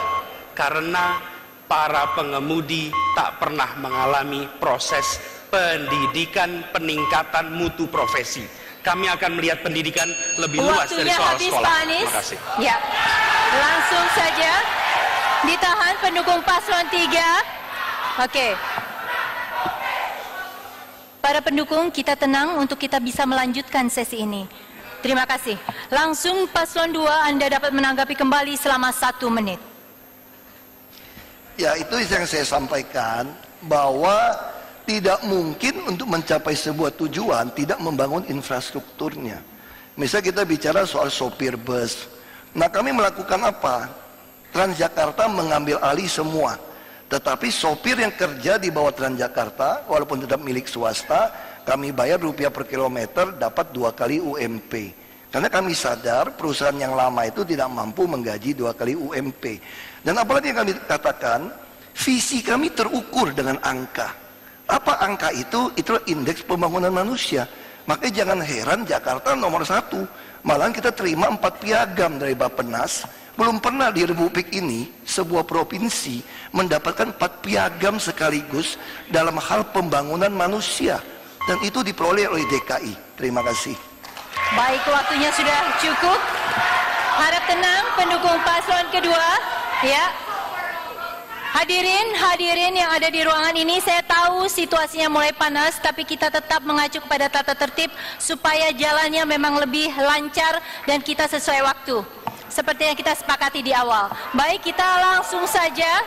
karena para pengemudi tak pernah mengalami proses pendidikan peningkatan mutu profesi. Kami akan melihat pendidikan lebih luas dari soal habis, sekolah. Pak Anies. Terima kasih. Ya, langsung saja ditahan pendukung paslon 3. Oke. Para pendukung, kita tenang untuk kita bisa melanjutkan sesi ini. Terima kasih. Langsung paslon 2, Anda dapat menanggapi kembali selama 1 menit. Ya, itu yang saya sampaikan, bahwa tidak mungkin untuk mencapai sebuah tujuan tidak membangun infrastrukturnya. Misal kita bicara soal sopir bus. Nah, kami melakukan apa? Transjakarta mengambil alih semua. Tetapi sopir yang kerja di bawah Transjakarta, walaupun tetap milik swasta, kami bayar rupiah per kilometer, dapat 2 kali UMP. Karena kami sadar perusahaan yang lama itu tidak mampu menggaji 2 kali UMP. Dan apalagi yang kami katakan, visi kami terukur dengan angka. Apa angka itu? Itulah indeks pembangunan manusia. Makanya jangan heran Jakarta nomor 1. Malahan kita terima 4 piagam dari Bappenas. Belum pernah di Republik ini sebuah provinsi mendapatkan 4 piagam sekaligus dalam hal pembangunan manusia. Dan itu diperoleh oleh DKI. Terima kasih. Baik, waktunya sudah cukup. Harap tenang pendukung paslon kedua. Ya, hadirin yang ada di ruangan ini, saya tahu situasinya mulai panas, tapi kita tetap mengacu kepada tata tertib supaya jalannya memang lebih lancar dan kita sesuai waktu, seperti yang kita sepakati di awal. Baik, kita langsung saja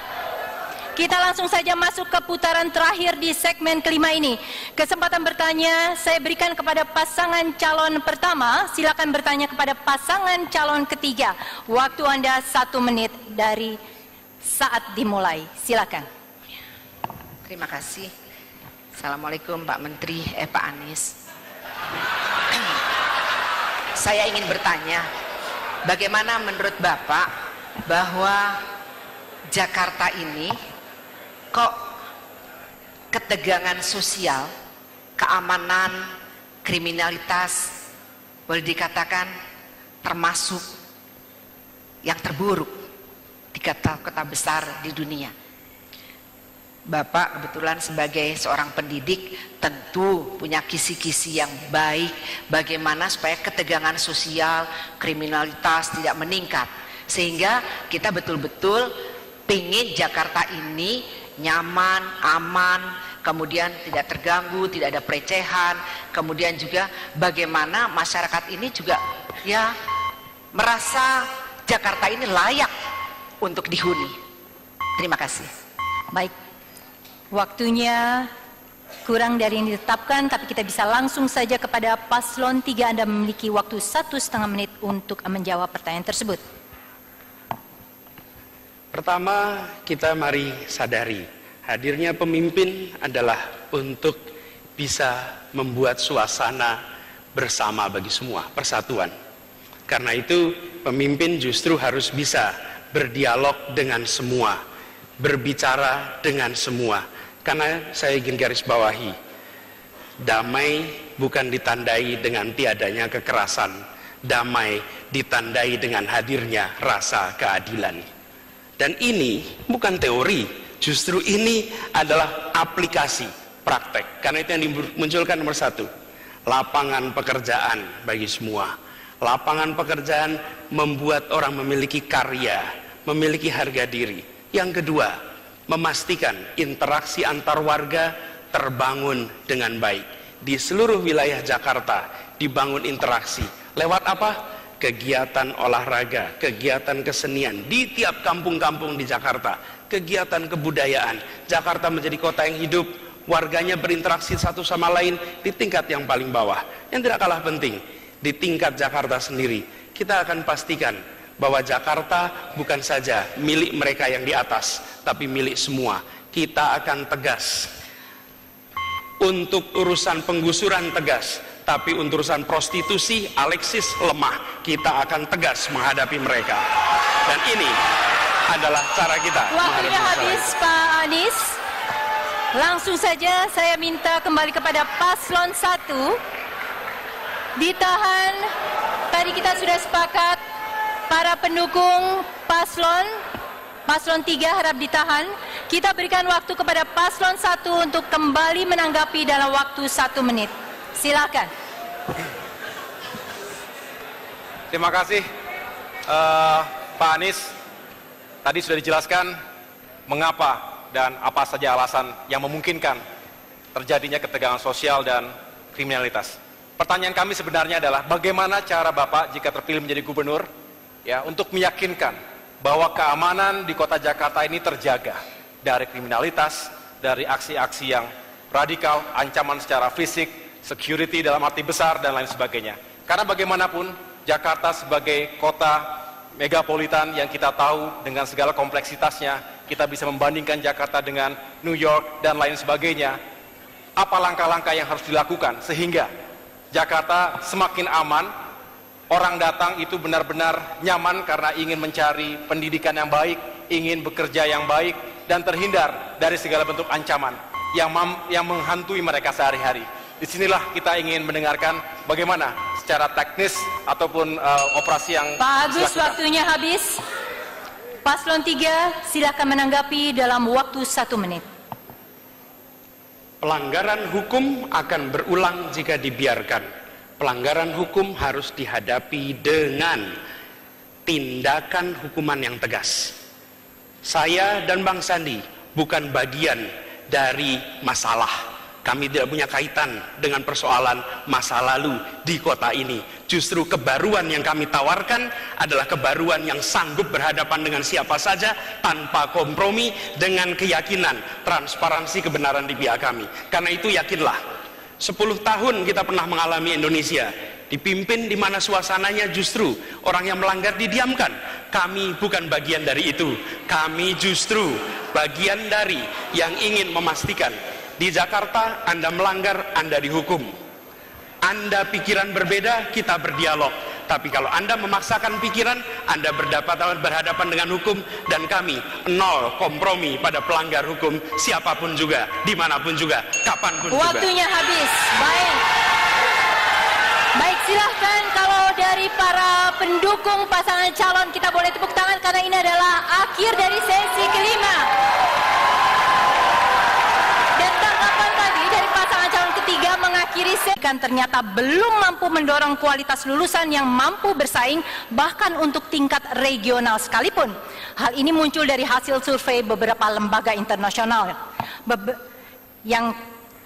masuk ke putaran terakhir di segmen kelima ini. Kesempatan bertanya saya berikan kepada pasangan calon pertama. Silakan bertanya kepada pasangan calon ketiga. Waktu Anda 1 menit dari saat dimulai. Silakan. Terima kasih. Assalamualaikum Pak Menteri, Pak Anies. Saya ingin bertanya, bagaimana menurut Bapak bahwa Jakarta ini kok ketegangan sosial, keamanan, kriminalitas boleh dikatakan termasuk yang terburuk di kota-kota besar di dunia. Bapak kebetulan sebagai seorang pendidik tentu punya kisi-kisi yang baik bagaimana supaya ketegangan sosial, kriminalitas tidak meningkat, sehingga kita betul-betul pingin Jakarta ini nyaman, aman, kemudian tidak terganggu, tidak ada pelecehan, kemudian juga bagaimana masyarakat ini juga ya merasa Jakarta ini layak untuk dihuni. Terima kasih. Baik, waktunya kurang dari yang ditetapkan, tapi kita bisa langsung saja kepada paslon 3. Anda memiliki waktu 1,5 menit untuk menjawab pertanyaan tersebut. Pertama, kita mari sadari, hadirnya pemimpin adalah untuk bisa membuat suasana bersama bagi semua, persatuan. Karena itu pemimpin justru harus bisa berdialog dengan semua, berbicara dengan semua. Karena saya ingin garis bawahi, damai bukan ditandai dengan tiadanya kekerasan, damai ditandai dengan hadirnya rasa keadilan. Dan ini bukan teori, justru ini adalah aplikasi praktek. Karena itu yang dimunculkan nomor 1, lapangan pekerjaan bagi semua. Lapangan pekerjaan membuat orang memiliki karya, memiliki harga diri. Yang kedua, memastikan interaksi antar warga terbangun dengan baik. Di seluruh wilayah Jakarta dibangun interaksi. Lewat apa? Kegiatan olahraga, kegiatan kesenian di tiap kampung-kampung di Jakarta, kegiatan kebudayaan. Jakarta menjadi kota yang hidup, warganya berinteraksi satu sama lain di tingkat yang paling bawah. Yang tidak kalah penting, di tingkat Jakarta sendiri, kita akan pastikan bahwa Jakarta bukan saja milik mereka yang di atas, tapi milik semua. Kita akan tegas. Untuk urusan penggusuran tegas, tapi untuk urusan prostitusi, Alexis lemah. Kita akan tegas menghadapi mereka. Dan ini adalah cara kita. Waktunya habis, Pak Anies. Langsung saja saya minta kembali kepada paslon 1. Ditahan, tadi kita sudah sepakat, para pendukung paslon 3 harap ditahan. Kita berikan waktu kepada paslon 1 untuk kembali menanggapi dalam waktu 1 menit. Silakan. Terima kasih Pak Anies. Tadi sudah dijelaskan mengapa dan apa saja alasan yang memungkinkan terjadinya ketegangan sosial dan kriminalitas. Pertanyaan kami sebenarnya adalah bagaimana cara Bapak jika terpilih menjadi gubernur ya untuk meyakinkan bahwa keamanan di kota Jakarta ini terjaga dari kriminalitas, dari aksi-aksi yang radikal, ancaman secara fisik, security dalam arti besar dan lain sebagainya. Karena bagaimanapun Jakarta sebagai kota megapolitan yang kita tahu dengan segala kompleksitasnya, kita bisa membandingkan Jakarta dengan New York dan lain sebagainya. Apa langkah-langkah yang harus dilakukan sehingga Jakarta semakin aman, orang datang itu benar-benar nyaman karena ingin mencari pendidikan yang baik, ingin bekerja yang baik, dan terhindar dari segala bentuk ancaman yang menghantui mereka sehari-hari. Disinilah kita ingin mendengarkan bagaimana secara teknis ataupun operasi yang Pak Agus, waktunya habis. Paslon 3 silakan menanggapi dalam waktu 1 menit. Pelanggaran hukum akan berulang jika dibiarkan. Pelanggaran hukum harus dihadapi dengan tindakan hukuman yang tegas. Saya dan Bang Sandi bukan bagian dari masalah. Kami tidak punya kaitan dengan persoalan masa lalu di kota ini. Justru kebaruan yang kami tawarkan adalah kebaruan yang sanggup berhadapan dengan siapa saja tanpa kompromi, dengan keyakinan, transparansi, kebenaran di pihak kami. Karena itu yakinlah, 10 tahun kita pernah mengalami Indonesia dipimpin di mana suasananya justru orang yang melanggar didiamkan. Kami bukan bagian dari itu. Kami justru bagian dari yang ingin memastikan di Jakarta Anda melanggar, Anda dihukum. Anda pikiran berbeda, kita berdialog. Tapi kalau Anda memaksakan pikiran, Anda berhadapan dengan hukum. Dan kami nol kompromi pada pelanggar hukum, siapapun juga, dimanapun juga, kapanpun juga. Waktunya habis. Baik, silahkan kalau dari para pendukung pasangan calon kita boleh tepuk tangan karena ini adalah akhir dari sesi kelima. Dan tanggapan tadi dari pasangan calon ketiga mengakhiri sesi kan ternyata belum mampu mendorong kualitas lulusan yang mampu bersaing bahkan untuk tingkat regional sekalipun. Hal ini muncul dari hasil survei beberapa lembaga internasional yang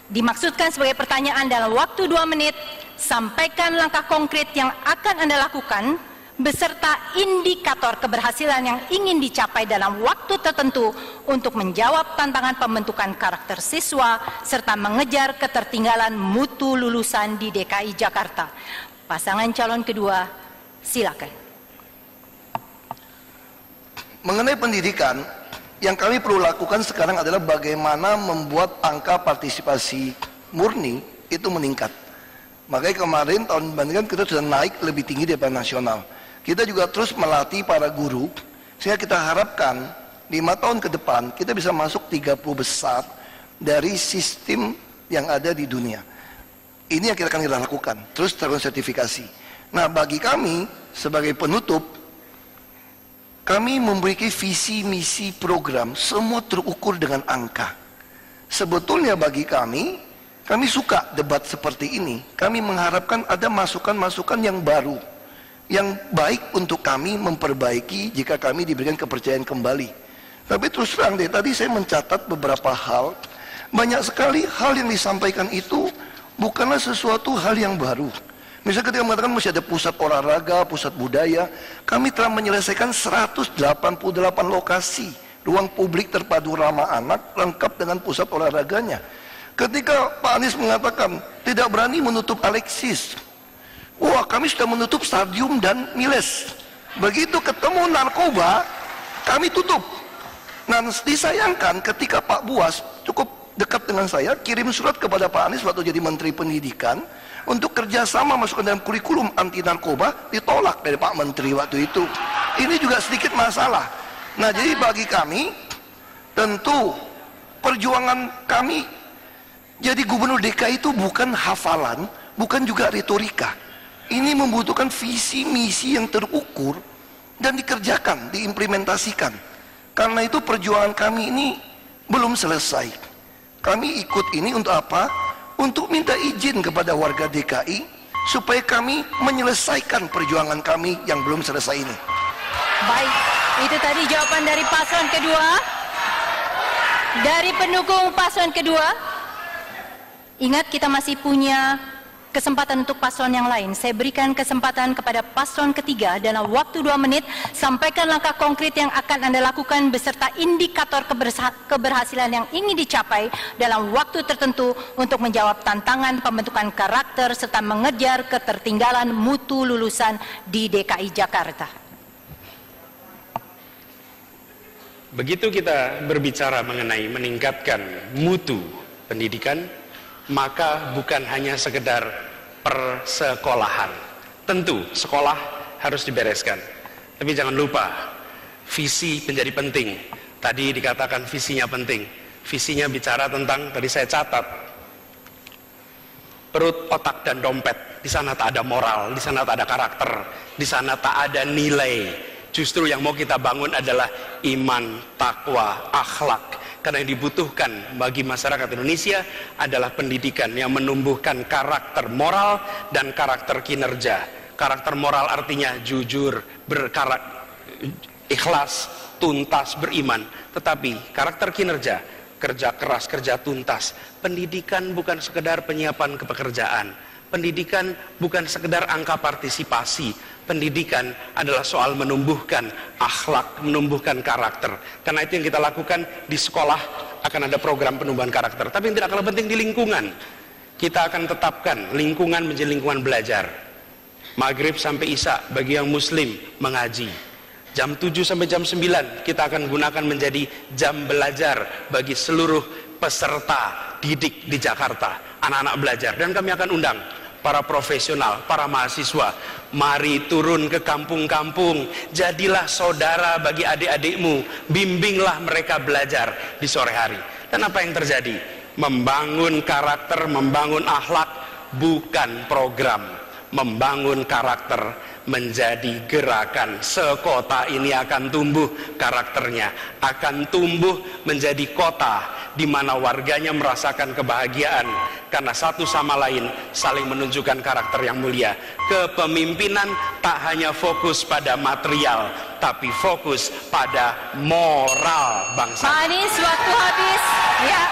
dimaksudkan sebagai pertanyaan dalam waktu 2 menit. Sampaikan langkah konkret yang akan Anda lakukan beserta indikator keberhasilan yang ingin dicapai dalam waktu tertentu untuk menjawab tantangan pembentukan karakter siswa serta mengejar ketertinggalan mutu lulusan di DKI Jakarta. Pasangan calon kedua, silakan. Mengenai pendidikan, yang kami perlu lakukan sekarang adalah bagaimana membuat angka partisipasi murni itu meningkat. Makanya kemarin tahun bandingkan kita sudah naik lebih tinggi daripada nasional. Kita juga terus melatih para guru, sehingga kita harapkan 5 tahun ke depan kita bisa masuk 30 besar dari sistem yang ada di dunia. Ini yang kita akan lakukan, terus terus sertifikasi. Nah, bagi kami sebagai penutup, kami memiliki visi, misi, program, semua terukur dengan angka. Sebetulnya bagi kami suka debat seperti ini. Kami mengharapkan ada masukan-masukan yang baru, yang baik untuk kami memperbaiki jika kami diberikan kepercayaan kembali. Tapi terus terang deh, tadi saya mencatat beberapa hal. Banyak sekali hal yang disampaikan itu bukanlah sesuatu hal yang baru. Misalnya ketika mengatakan masih ada pusat olahraga, pusat budaya, kami telah menyelesaikan 188 lokasi ruang publik terpadu ramah anak lengkap dengan pusat olahraganya. Ketika Pak Anies mengatakan tidak berani menutup Alexis, wah, kami sudah menutup Stadium dan Miles. Begitu ketemu narkoba, kami tutup. Nah, disayangkan ketika Pak Buas cukup dekat dengan saya, kirim surat kepada Pak Anies waktu jadi Menteri Pendidikan untuk kerjasama masukkan dalam kurikulum anti narkoba, ditolak dari Pak Menteri waktu itu. Ini juga sedikit masalah. Nah, jadi bagi kami tentu perjuangan kami jadi gubernur DKI itu bukan hafalan, bukan juga retorika. Ini membutuhkan visi misi yang terukur dan dikerjakan, diimplementasikan. Karena itu perjuangan kami ini belum selesai. Kami ikut ini untuk apa? Untuk minta izin kepada warga DKI supaya kami menyelesaikan perjuangan kami yang belum selesai ini. Baik, itu tadi jawaban dari paslon kedua. Dari pendukung paslon kedua, ingat kita masih punya kesempatan untuk paslon yang lain. Saya berikan kesempatan kepada paslon ketiga dalam waktu 2 menit, sampaikan langkah konkret yang akan Anda lakukan beserta indikator keberhasilan yang ingin dicapai dalam waktu tertentu untuk menjawab tantangan pembentukan karakter serta mengejar ketertinggalan mutu lulusan di DKI Jakarta. Begitu kita berbicara mengenai meningkatkan mutu pendidikan, maka bukan hanya sekedar persekolahan. Tentu sekolah harus dibereskan, tapi jangan lupa visi menjadi penting. Tadi dikatakan visinya penting. Visinya bicara tentang, tadi saya catat, perut, otak, dan dompet. Di sana tak ada moral, di sana tak ada karakter, di sana tak ada nilai. Justru yang mau kita bangun adalah iman, takwa, akhlak. Karena yang dibutuhkan bagi masyarakat Indonesia adalah pendidikan yang menumbuhkan karakter moral dan karakter kinerja. Karakter moral artinya jujur, ikhlas, tuntas, beriman. Tetapi karakter kinerja, kerja keras, kerja tuntas. Pendidikan bukan sekedar penyiapan kepekerjaan. Pendidikan bukan sekedar angka partisipasi. Pendidikan adalah soal menumbuhkan akhlak, menumbuhkan karakter. Karena itu yang kita lakukan di sekolah, akan ada program penumbuhan karakter. Tapi yang tidak kalah penting di lingkungan, kita akan tetapkan lingkungan menjadi lingkungan belajar. Maghrib sampai Isya bagi yang muslim mengaji. Jam 7 sampai jam 9 kita akan gunakan menjadi jam belajar bagi seluruh peserta didik di Jakarta. Anak-anak belajar, dan kami akan undang para profesional, para mahasiswa, mari turun ke kampung-kampung, jadilah saudara bagi adik-adikmu, bimbinglah mereka belajar di sore hari. Dan apa yang terjadi? Membangun karakter, membangun akhlak, bukan program. Membangun karakter menjadi gerakan. Sekota ini akan tumbuh karakternya, akan tumbuh menjadi kota di mana warganya merasakan kebahagiaan karena satu sama lain saling menunjukkan karakter yang mulia. Kepemimpinan tak hanya fokus pada material, tapi fokus pada moral bangsa. Pak Anies, waktu habis. Ya.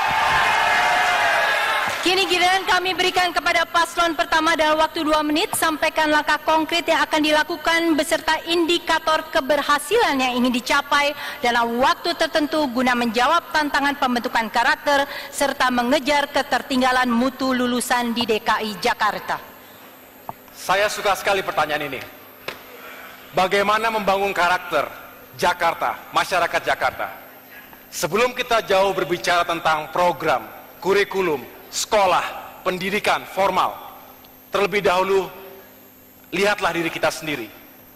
Kini giliran kami berikan kepada paslon pertama dalam waktu 2 menit, sampaikan langkah konkret yang akan dilakukan beserta indikator keberhasilan yang ingin dicapai dalam waktu tertentu guna menjawab tantangan pembentukan karakter serta mengejar ketertinggalan mutu lulusan di DKI Jakarta. Saya suka sekali pertanyaan ini. Bagaimana membangun karakter Jakarta, masyarakat Jakarta? Sebelum kita jauh berbicara tentang program, kurikulum, sekolah, pendidikan formal. Terlebih dahulu, lihatlah diri kita sendiri.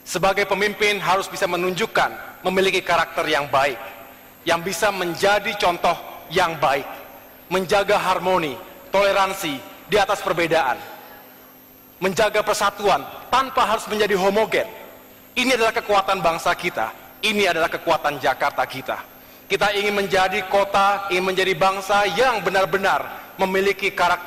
Sebagai pemimpin harus bisa menunjukkan memiliki karakter yang baik, yang bisa menjadi contoh yang baik, menjaga harmoni, toleransi di atas perbedaan, menjaga persatuan tanpa harus menjadi homogen. Ini adalah kekuatan bangsa kita, ini adalah kekuatan Jakarta kita. Kita ingin menjadi kota, ingin menjadi bangsa yang benar-benar memiliki karakter